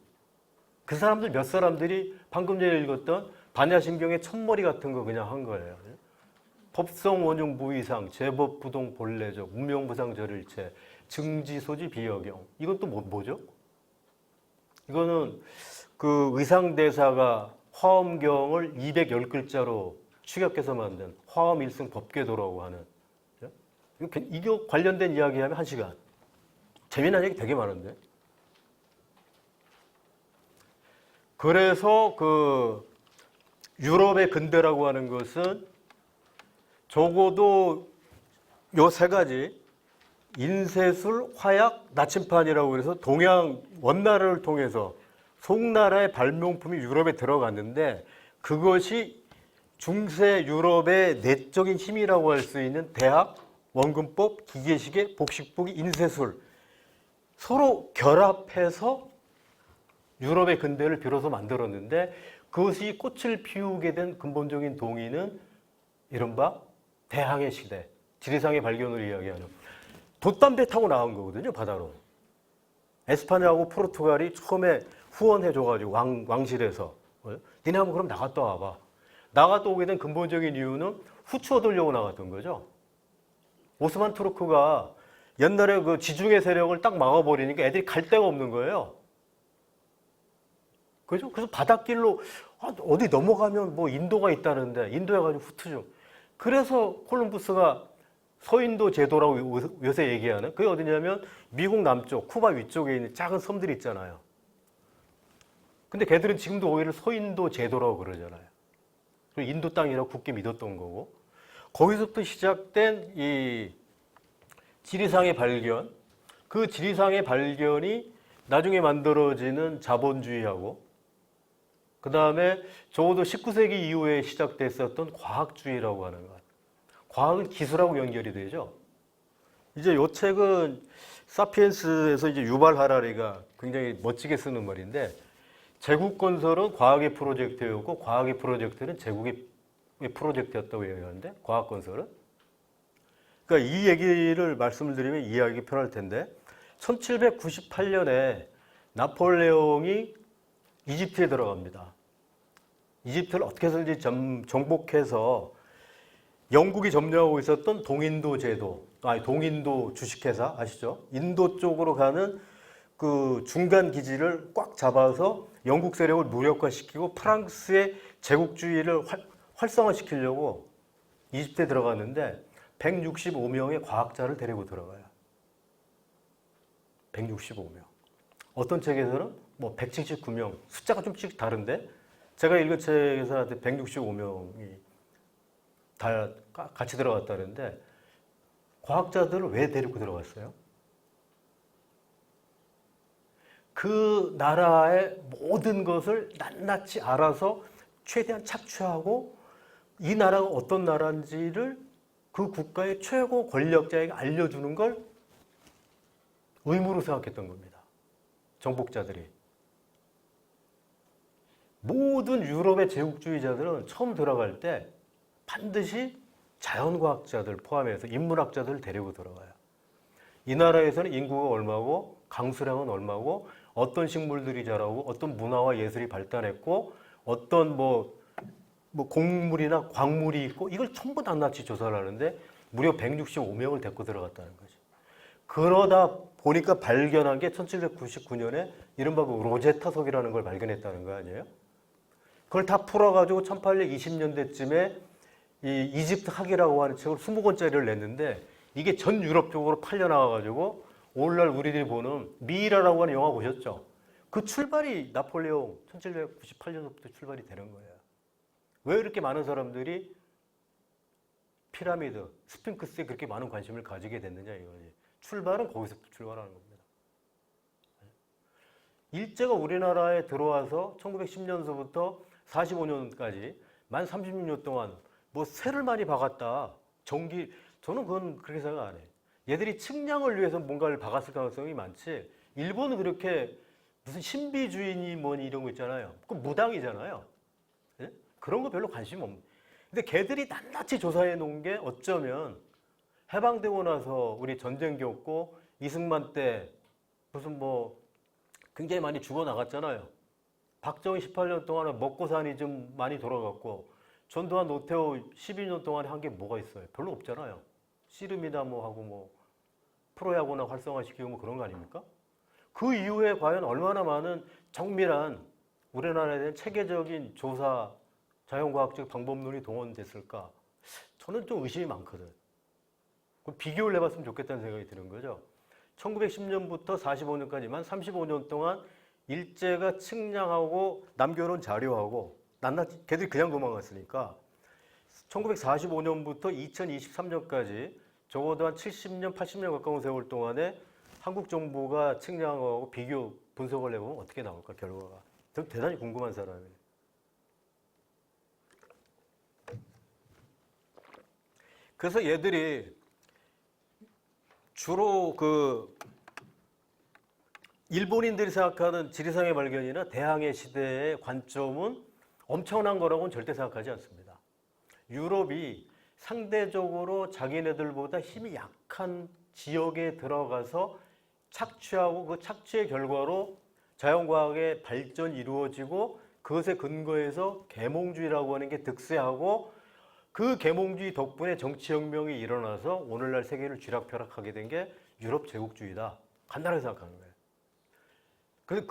그 사람들 몇 사람들이 방금 전에 읽었던 반야심경의 첫머리 같은 거 그냥 한 거예요. 법성 원흉 무이상, 제법 부동 본래적, 운명부상 절일체, 증지 소지 비여경. 이건 또 뭐죠? 이거는 그 의상대사가 화엄경을 210글자로 축약해서 만든 화엄일승 법궤도라고 하는, 이거 관련된 이야기하면 1시간. 재미난 얘기 되게 많은데. 그래서 그 유럽의 근대라고 하는 것은 적어도 요 세 가지, 인쇄술, 화약, 나침판이라고 해서 동양 원나라를 통해서 송나라의 발명품이 유럽에 들어갔는데, 그것이 중세 유럽의 내적인 힘이라고 할 수 있는 대학, 원근법, 기계시계, 복식부기, 인쇄술 서로 결합해서 유럽의 근대를 비로소 만들었는데, 그것이 꽃을 피우게 된 근본적인 동의는 이른바 대항해 시대, 지리상의 발견을 이야기하는, 돛담배 타고 나온 거거든요, 바다로. 에스파냐하고 포르투갈이 처음에 후원해줘가지고 왕실에서, 니네 한번 그럼 나갔다 와봐. 나갔다 오게 된 근본적인 이유는 후추 얻으려고 나갔던 거죠. 오스만 투르크가 옛날에 그 지중해 세력을 딱 막아버리니까 애들이 갈 데가 없는 거예요. 그죠? 그래서 바닷길로 어디 넘어가면 뭐 인도가 있다는데, 인도에 가지고 후투죠. 그래서 콜럼부스가 서인도 제도라고 요새 얘기하는, 그게 어디냐면 미국 남쪽, 쿠바 위쪽에 있는 작은 섬들이 있잖아요. 근데 걔들은 지금도 오히려 서인도 제도라고 그러잖아요. 그리고 인도 땅이라고 굳게 믿었던 거고, 거기서부터 시작된 이 지리상의 발견, 그 지리상의 발견이 나중에 만들어지는 자본주의하고, 그 다음에 적어도 19세기 이후에 시작됐었던 과학주의라고 하는 것. 과학은 기술하고 연결이 되죠. 이제 이 책은 사피엔스에서 이제 유발 하라리가 굉장히 멋지게 쓰는 말인데, 제국 건설은 과학의 프로젝트였고 과학의 프로젝트는 제국의 프로젝트였다고 얘기하는데, 과학 건설은. 그러니까 이 얘기를 말씀을 드리면 이해하기 편할 텐데, 1798년에 나폴레옹이 이집트에 들어갑니다. 이집트를 어떻게 해서든지 정복해서 영국이 점령하고 있었던 동인도 제도, 동인도 주식회사 아시죠? 인도 쪽으로 가는 그 중간 기지를 꽉 잡아서 영국 세력을 무력화시키고 프랑스의 제국주의를 활성화시키려고 이집트에 들어갔는데 165명의 과학자를 데리고 들어가요. 165명. 어떤 책에서는 뭐 179명, 숫자가 좀씩 다른데, 제가 읽은 책에서 165명이 다 같이 들어갔다는데, 과학자들을 왜 데리고 들어갔어요? 그 나라의 모든 것을 낱낱이 알아서 최대한 착취하고, 이 나라가 어떤 나라인지를 그 국가의 최고 권력자에게 알려주는 걸 의무로 생각했던 겁니다. 정복자들이. 모든 유럽의 제국주의자들은 처음 들어갈 때 반드시 자연과학자들 포함해서 인문학자들을 데리고 들어가요. 이 나라에서는 인구가 얼마고, 강수량은 얼마고, 어떤 식물들이 자라고, 어떤 문화와 예술이 발달했고, 어떤 뭐 곡물이나 광물이 있고, 이걸 전부 낱낱이 조사를 하는데 무려 165명을 데리고 들어갔다는 거죠. 그러다 보니까 발견한 게 1799년에 이른바 그 로제타석이라는 걸 발견했다는 거 아니에요? 그걸 다 풀어가지고 1820년대쯤에 이 이집트 학이라고 하는 책을 20권짜리를 냈는데, 이게 전 유럽 쪽으로 팔려나와가지고 오늘날 우리들이 보는 미이라라고 하는 영화 보셨죠? 그 출발이 나폴레옹 1798년부터 출발이 되는 거예요. 왜 이렇게 많은 사람들이 피라미드, 스핑크스에 그렇게 많은 관심을 가지게 됐느냐 이거지. 출발은 거기서부터 출발하는 겁니다. 일제가 우리나라에 들어와서 1910년서부터 45년까지 만 36년 동안 뭐 새를 많이 박았다. 저는 그건 그렇게 생각 안 해요. 얘들이 측량을 위해서 뭔가를 박았을 가능성이 많지, 일본은 그렇게 무슨 신비주의니 뭐니 이런 거 있잖아요. 그건 무당이잖아요. 예? 그런 거 별로 관심 없는. 근데 걔들이 낱낱이 조사해 놓은 게 어쩌면 해방되고 나서 우리 전쟁 겪고 이승만 때 무슨 뭐 굉장히 많이 죽어 나갔잖아요. 박정희 18년 동안은 먹고 사니 좀 많이 돌아갔고 전두환 노태우 12년 동안에 한 게 뭐가 있어요? 별로 없잖아요. 씨름이나 뭐 하고 뭐 프로야구나 활성화시키고 뭐 그런 거 아닙니까? 그 이후에 과연 얼마나 많은 정밀한 우리나라에 대한 체계적인 조사, 자연과학적 방법론이 동원됐을까? 저는 좀 의심이 많거든. 비교를 해봤으면 좋겠다는 생각이 드는 거죠. 1910년부터 45년까지만 35년 동안 일제가 측량하고 남겨놓은 자료하고 낱낱이 걔들이 그냥 도망갔으니까 1945년부터 2023년까지 적어도 한 70년, 80년 가까운 세월 동안에 한국 정부가 측량하고 비교 분석을 해보면 어떻게 나올까, 결과가. 저 대단히 궁금한 사람이에요. 그래서 얘들이 주로 그 일본인들이 생각하는 지리상의 발견이나 대항해 시대의 관점은 엄청난 거라고는 절대 생각하지 않습니다. 유럽이 상대적으로 자기네들보다 힘이 약한 지역에 들어가서 착취하고 그 착취의 결과로 자연과학의 발전이 이루어지고 그것에 근거해서 계몽주의라고 하는 게 득세하고 그 계몽주의 덕분에 정치혁명이 일어나서 오늘날 세계를 쥐락펴락하게 된 게 유럽 제국주의다. 간단하게 생각하는 거예요. 그래서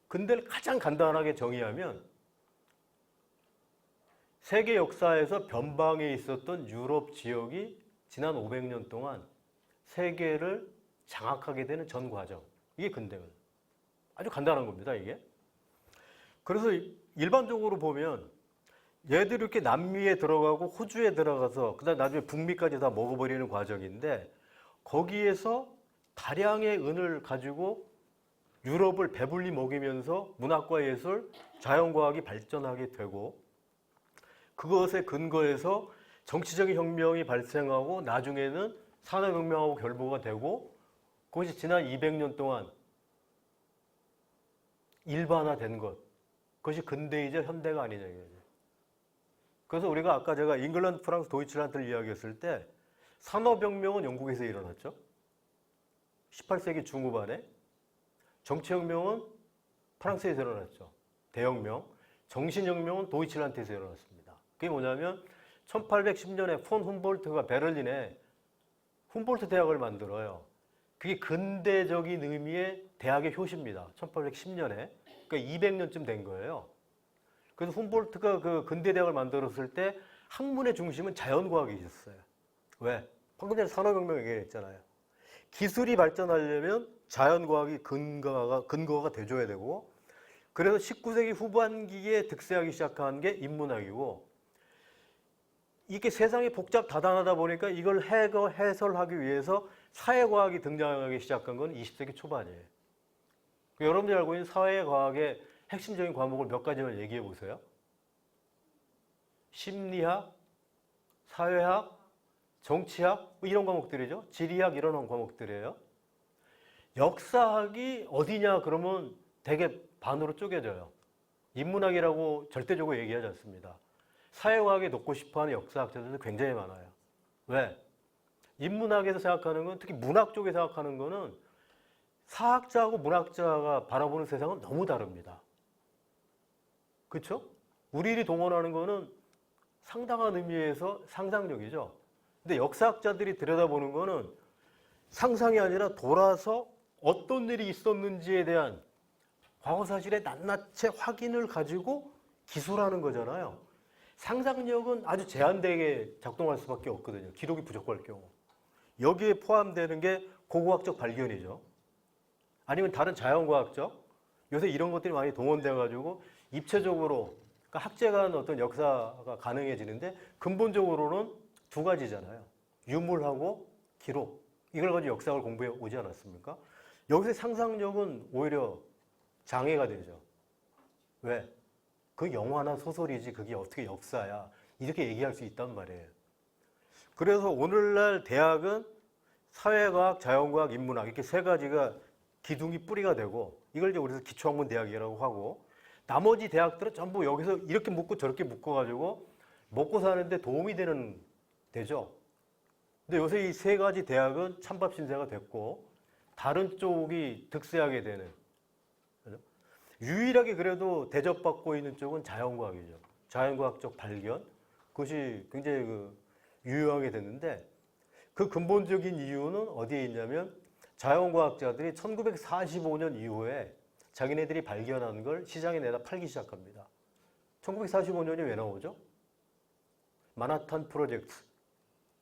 근대를 가장 간단하게 정의하면 세계 역사에서 변방에 있었던 유럽 지역이 지난 500년 동안 세계를 장악하게 되는 전 과정. 이게 근대거든. 아주 간단한 겁니다, 이게. 그래서 일반적으로 보면 얘들이 이렇게 남미에 들어가고 호주에 들어가서 그다음 나중에 북미까지 다 먹어버리는 과정인데 거기에서 다량의 은을 가지고 유럽을 배불리 먹이면서 문학과 예술, 자연과학이 발전하게 되고 그것에 근거해서 정치적인 혁명이 발생하고 나중에는 산업혁명하고 결부가 되고 그것이 지난 200년 동안 일반화된 것. 그것이 근대이자 현대가 아니냐 이거죠. 그래서 우리가 아까 제가 잉글랜드, 프랑스, 도이칠란드를 이야기했을 때 산업혁명은 영국에서 일어났죠. 18세기 중후반에. 정치혁명은 프랑스에서 일어났죠. 대혁명. 정신혁명은 도이칠란드에서 일어났습니다. 그게 뭐냐면 1810년에 폰 훔볼트가 베를린에 훔볼트 대학을 만들어요. 그게 근대적인 의미의 대학의 효시입니다. 1810년에. 그러니까 200년쯤 된 거예요. 그래서 훔볼트가 그 근대대학을 만들었을 때 학문의 중심은 자연과학이 있었어요. 왜? 방금 전에 산업혁명 얘기했잖아요. 기술이 발전하려면 자연과학이 근거가 돼줘야 되고 그래서 19세기 후반기에 득세하기 시작한 게 인문학이고 이게 세상이 복잡 다단하다 보니까 이걸 해설하기 위해서 사회과학이 등장하기 시작한 건 20세기 초반이에요. 여러분들이 알고 있는 사회과학의 핵심적인 과목을 몇 가지만 얘기해 보세요. 심리학, 사회학, 정치학 뭐 이런 과목들이죠. 지리학 이런 과목들이에요. 역사학이 어디냐 그러면 되게 반으로 쪼개져요. 인문학이라고 절대적으로 얘기하지 않습니다. 사회과학에 놓고 싶어하는 역사학자들도 굉장히 많아요. 왜? 인문학에서 생각하는 건 특히 문학 쪽에 생각하는 거는 사학자하고 문학자가 바라보는 세상은 너무 다릅니다. 그렇죠? 우리들이 동원하는 거는 상당한 의미에서 상상력이죠. 근데 역사학자들이 들여다보는 거는 상상이 아니라 돌아서 어떤 일이 있었는지에 대한 과거 사실의 낱낱이 확인을 가지고 기술하는 거잖아요. 상상력은 아주 제한되게 작동할 수밖에 없거든요. 기록이 부족할 경우. 여기에 포함되는 게 고고학적 발견이죠. 아니면 다른 자연과학적. 요새 이런 것들이 많이 동원돼가지고 입체적으로 그러니까 학제간 어떤 역사가 가능해지는데 근본적으로는 두 가지잖아요. 유물하고 기록. 이걸 가지고 역사를 공부해 오지 않았습니까? 여기서 상상력은 오히려 장애가 되죠. 왜? 그 영화나 소설이지 그게 어떻게 역사야. 이렇게 얘기할 수 있단 말이에요. 그래서 오늘날 대학은 사회과학, 자연과학, 인문학 이렇게 세 가지가 기둥이 뿌리가 되고 이걸 이제 우리가 기초학문 대학이라고 하고 나머지 대학들은 전부 여기서 이렇게 묶고 저렇게 묶어가지고 먹고 사는데 도움이 되죠. 근데 요새 이 세 가지 대학은 찬밥 신세가 됐고 다른 쪽이 득세하게 되는. 그죠? 유일하게 그래도 대접받고 있는 쪽은 자연과학이죠. 자연과학적 발견. 그것이 굉장히 유효하게 됐는데 그 근본적인 이유는 어디에 있냐면 자연과학자들이 1945년 이후에 자기네들이 발견한 걸 시장에 내다 팔기 시작합니다. 1945년이 왜 나오죠? 만하탄 프로젝트,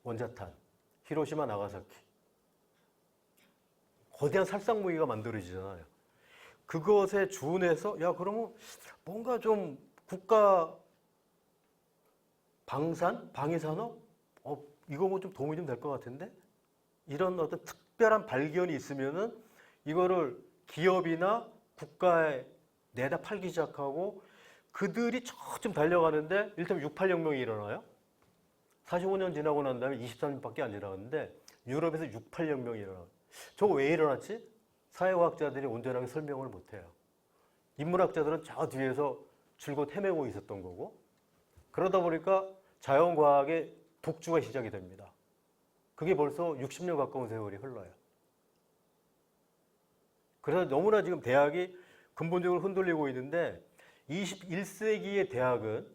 원자탄, 히로시마 나가사키. 거대한 살상무기가 만들어지잖아요. 그것에 준해서 야 그러면 뭔가 좀 국가 방위산업? 이거 뭐 좀 도움이 좀 될 것 같은데? 이런 어떤 특별한 발견이 있으면은 이거를 기업이나 국가에 내다 팔기 시작하고 그들이 조금 달려가는데 일단 68혁명이 일어나요. 45년 지나고 난 다음에 23년밖에 안 지나갔는데 유럽에서 68혁명이 일어나요. 저거 왜 일어났지? 사회과학자들이 온전하게 설명을 못해요. 인문학자들은 저 뒤에서 줄곧 헤매고 있었던 거고 그러다 보니까 자연과학의 독주가 시작이 됩니다. 그게 벌써 60년 가까운 세월이 흘러요. 그래서 너무나 지금 대학이 근본적으로 흔들리고 있는데 21세기의 대학은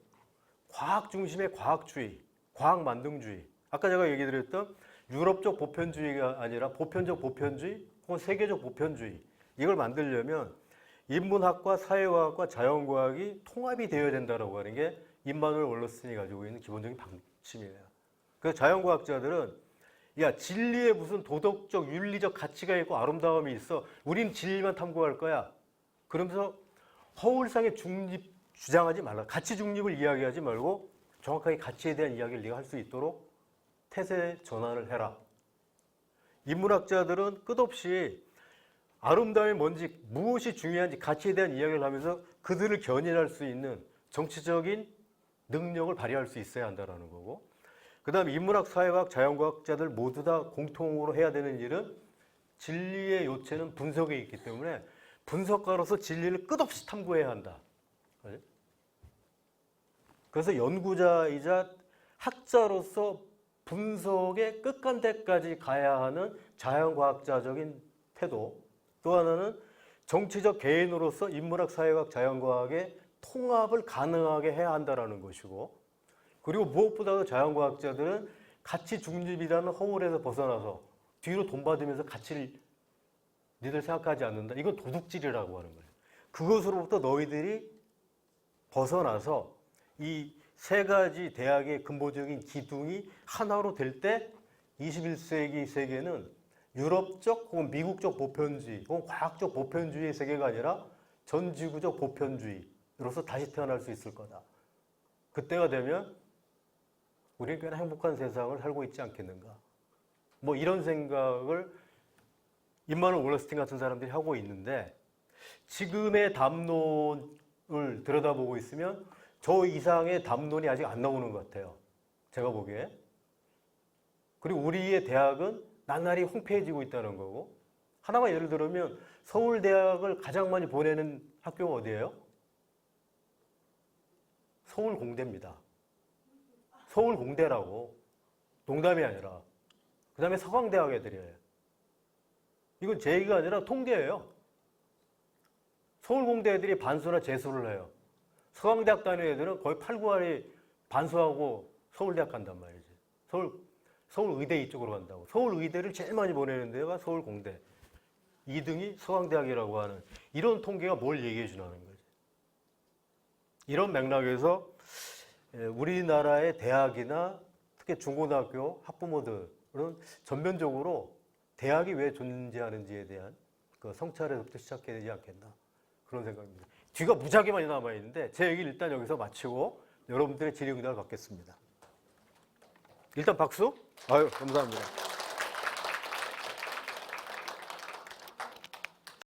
과학 중심의 과학주의, 과학 만능주의. 아까 제가 얘기 드렸던 유럽적 보편주의가 아니라 보편적 보편주의 혹은 세계적 보편주의. 이걸 만들려면 인문학과 사회과학과 자연과학이 통합이 되어야 된다고 하는 게 임마누엘 월러슨이 가지고 있는 기본적인 방침이에요. 그래서 자연과학자들은 야 진리에 무슨 도덕적, 윤리적 가치가 있고 아름다움이 있어. 우린 진리만 탐구할 거야. 그러면서 허울상의 중립 주장하지 말라. 가치 중립을 이야기하지 말고 정확하게 가치에 대한 이야기를 네가 할 수 있도록 태세 전환을 해라. 인문학자들은 끝없이 아름다움이 뭔지 무엇이 중요한지 가치에 대한 이야기를 하면서 그들을 견인할 수 있는 정치적인 능력을 발휘할 수 있어야 한다는 거고 그 다음에 인문학, 사회과학, 자연과학자들 모두 다 공통으로 해야 되는 일은 진리의 요체는 분석에 있기 때문에 분석가로서 진리를 끝없이 탐구해야 한다. 그래서 연구자이자 학자로서 분석의 끝간데까지 가야 하는 자연과학자적인 태도 또 하나는 정치적 개인으로서 인문학, 사회과학, 자연과학의 통합을 가능하게 해야 한다는 것이고 그리고 무엇보다도 자연과학자들은 가치 중립이라는 허울에서 벗어나서 뒤로 돈 받으면서 가치를 니들 생각하지 않는다. 이건 도둑질이라고 하는 거예요. 그것으로부터 너희들이 벗어나서 이 세 가지 대학의 근본적인 기둥이 하나로 될 때 21세기 세계는 유럽적 혹은 미국적 보편주의 혹은 과학적 보편주의의 세계가 아니라 전지구적 보편주의로서 다시 태어날 수 있을 거다. 그때가 되면 우리는 꽤나 행복한 세상을 살고 있지 않겠는가. 뭐 이런 생각을 임마누엘 월러스틴 같은 사람들이 하고 있는데 지금의 담론을 들여다보고 있으면 저 이상의 담론이 아직 안 나오는 것 같아요. 제가 보기에. 그리고 우리의 대학은 나날이 홍폐해지고 있다는 거고 하나만 예를 들면 서울대학을 가장 많이 보내는 학교가 어디예요? 서울공대입니다. 서울공대라고. 농담이 아니라. 그 다음에 서강대학 애들이에요. 이건 제 얘기가 아니라 통계예요. 서울공대 애들이 반수나 재수를 해요. 서강대학 다니는 애들은 거의 8, 9할이 반수하고 서울대학 간단 말이지. 서울의대 이쪽으로 간다고. 서울의대를 제일 많이 보내는 데가 서울공대. 2등이 서강대학이라고 하는 이런 통계가 뭘 얘기해 주냐는 거지. 이런 맥락에서 우리나라의 대학이나 특히 중고등학교 학부모들은 전면적으로 대학이 왜 존재하는지에 대한 그 성찰에서부터 시작해야 되지 않겠나 그런 생각입니다. 뒤가 무지하게 많이 남아있는데 제 얘기를 일단 여기서 마치고 여러분들의 질의응답을 받겠습니다. 일단 박수. 아유 감사합니다.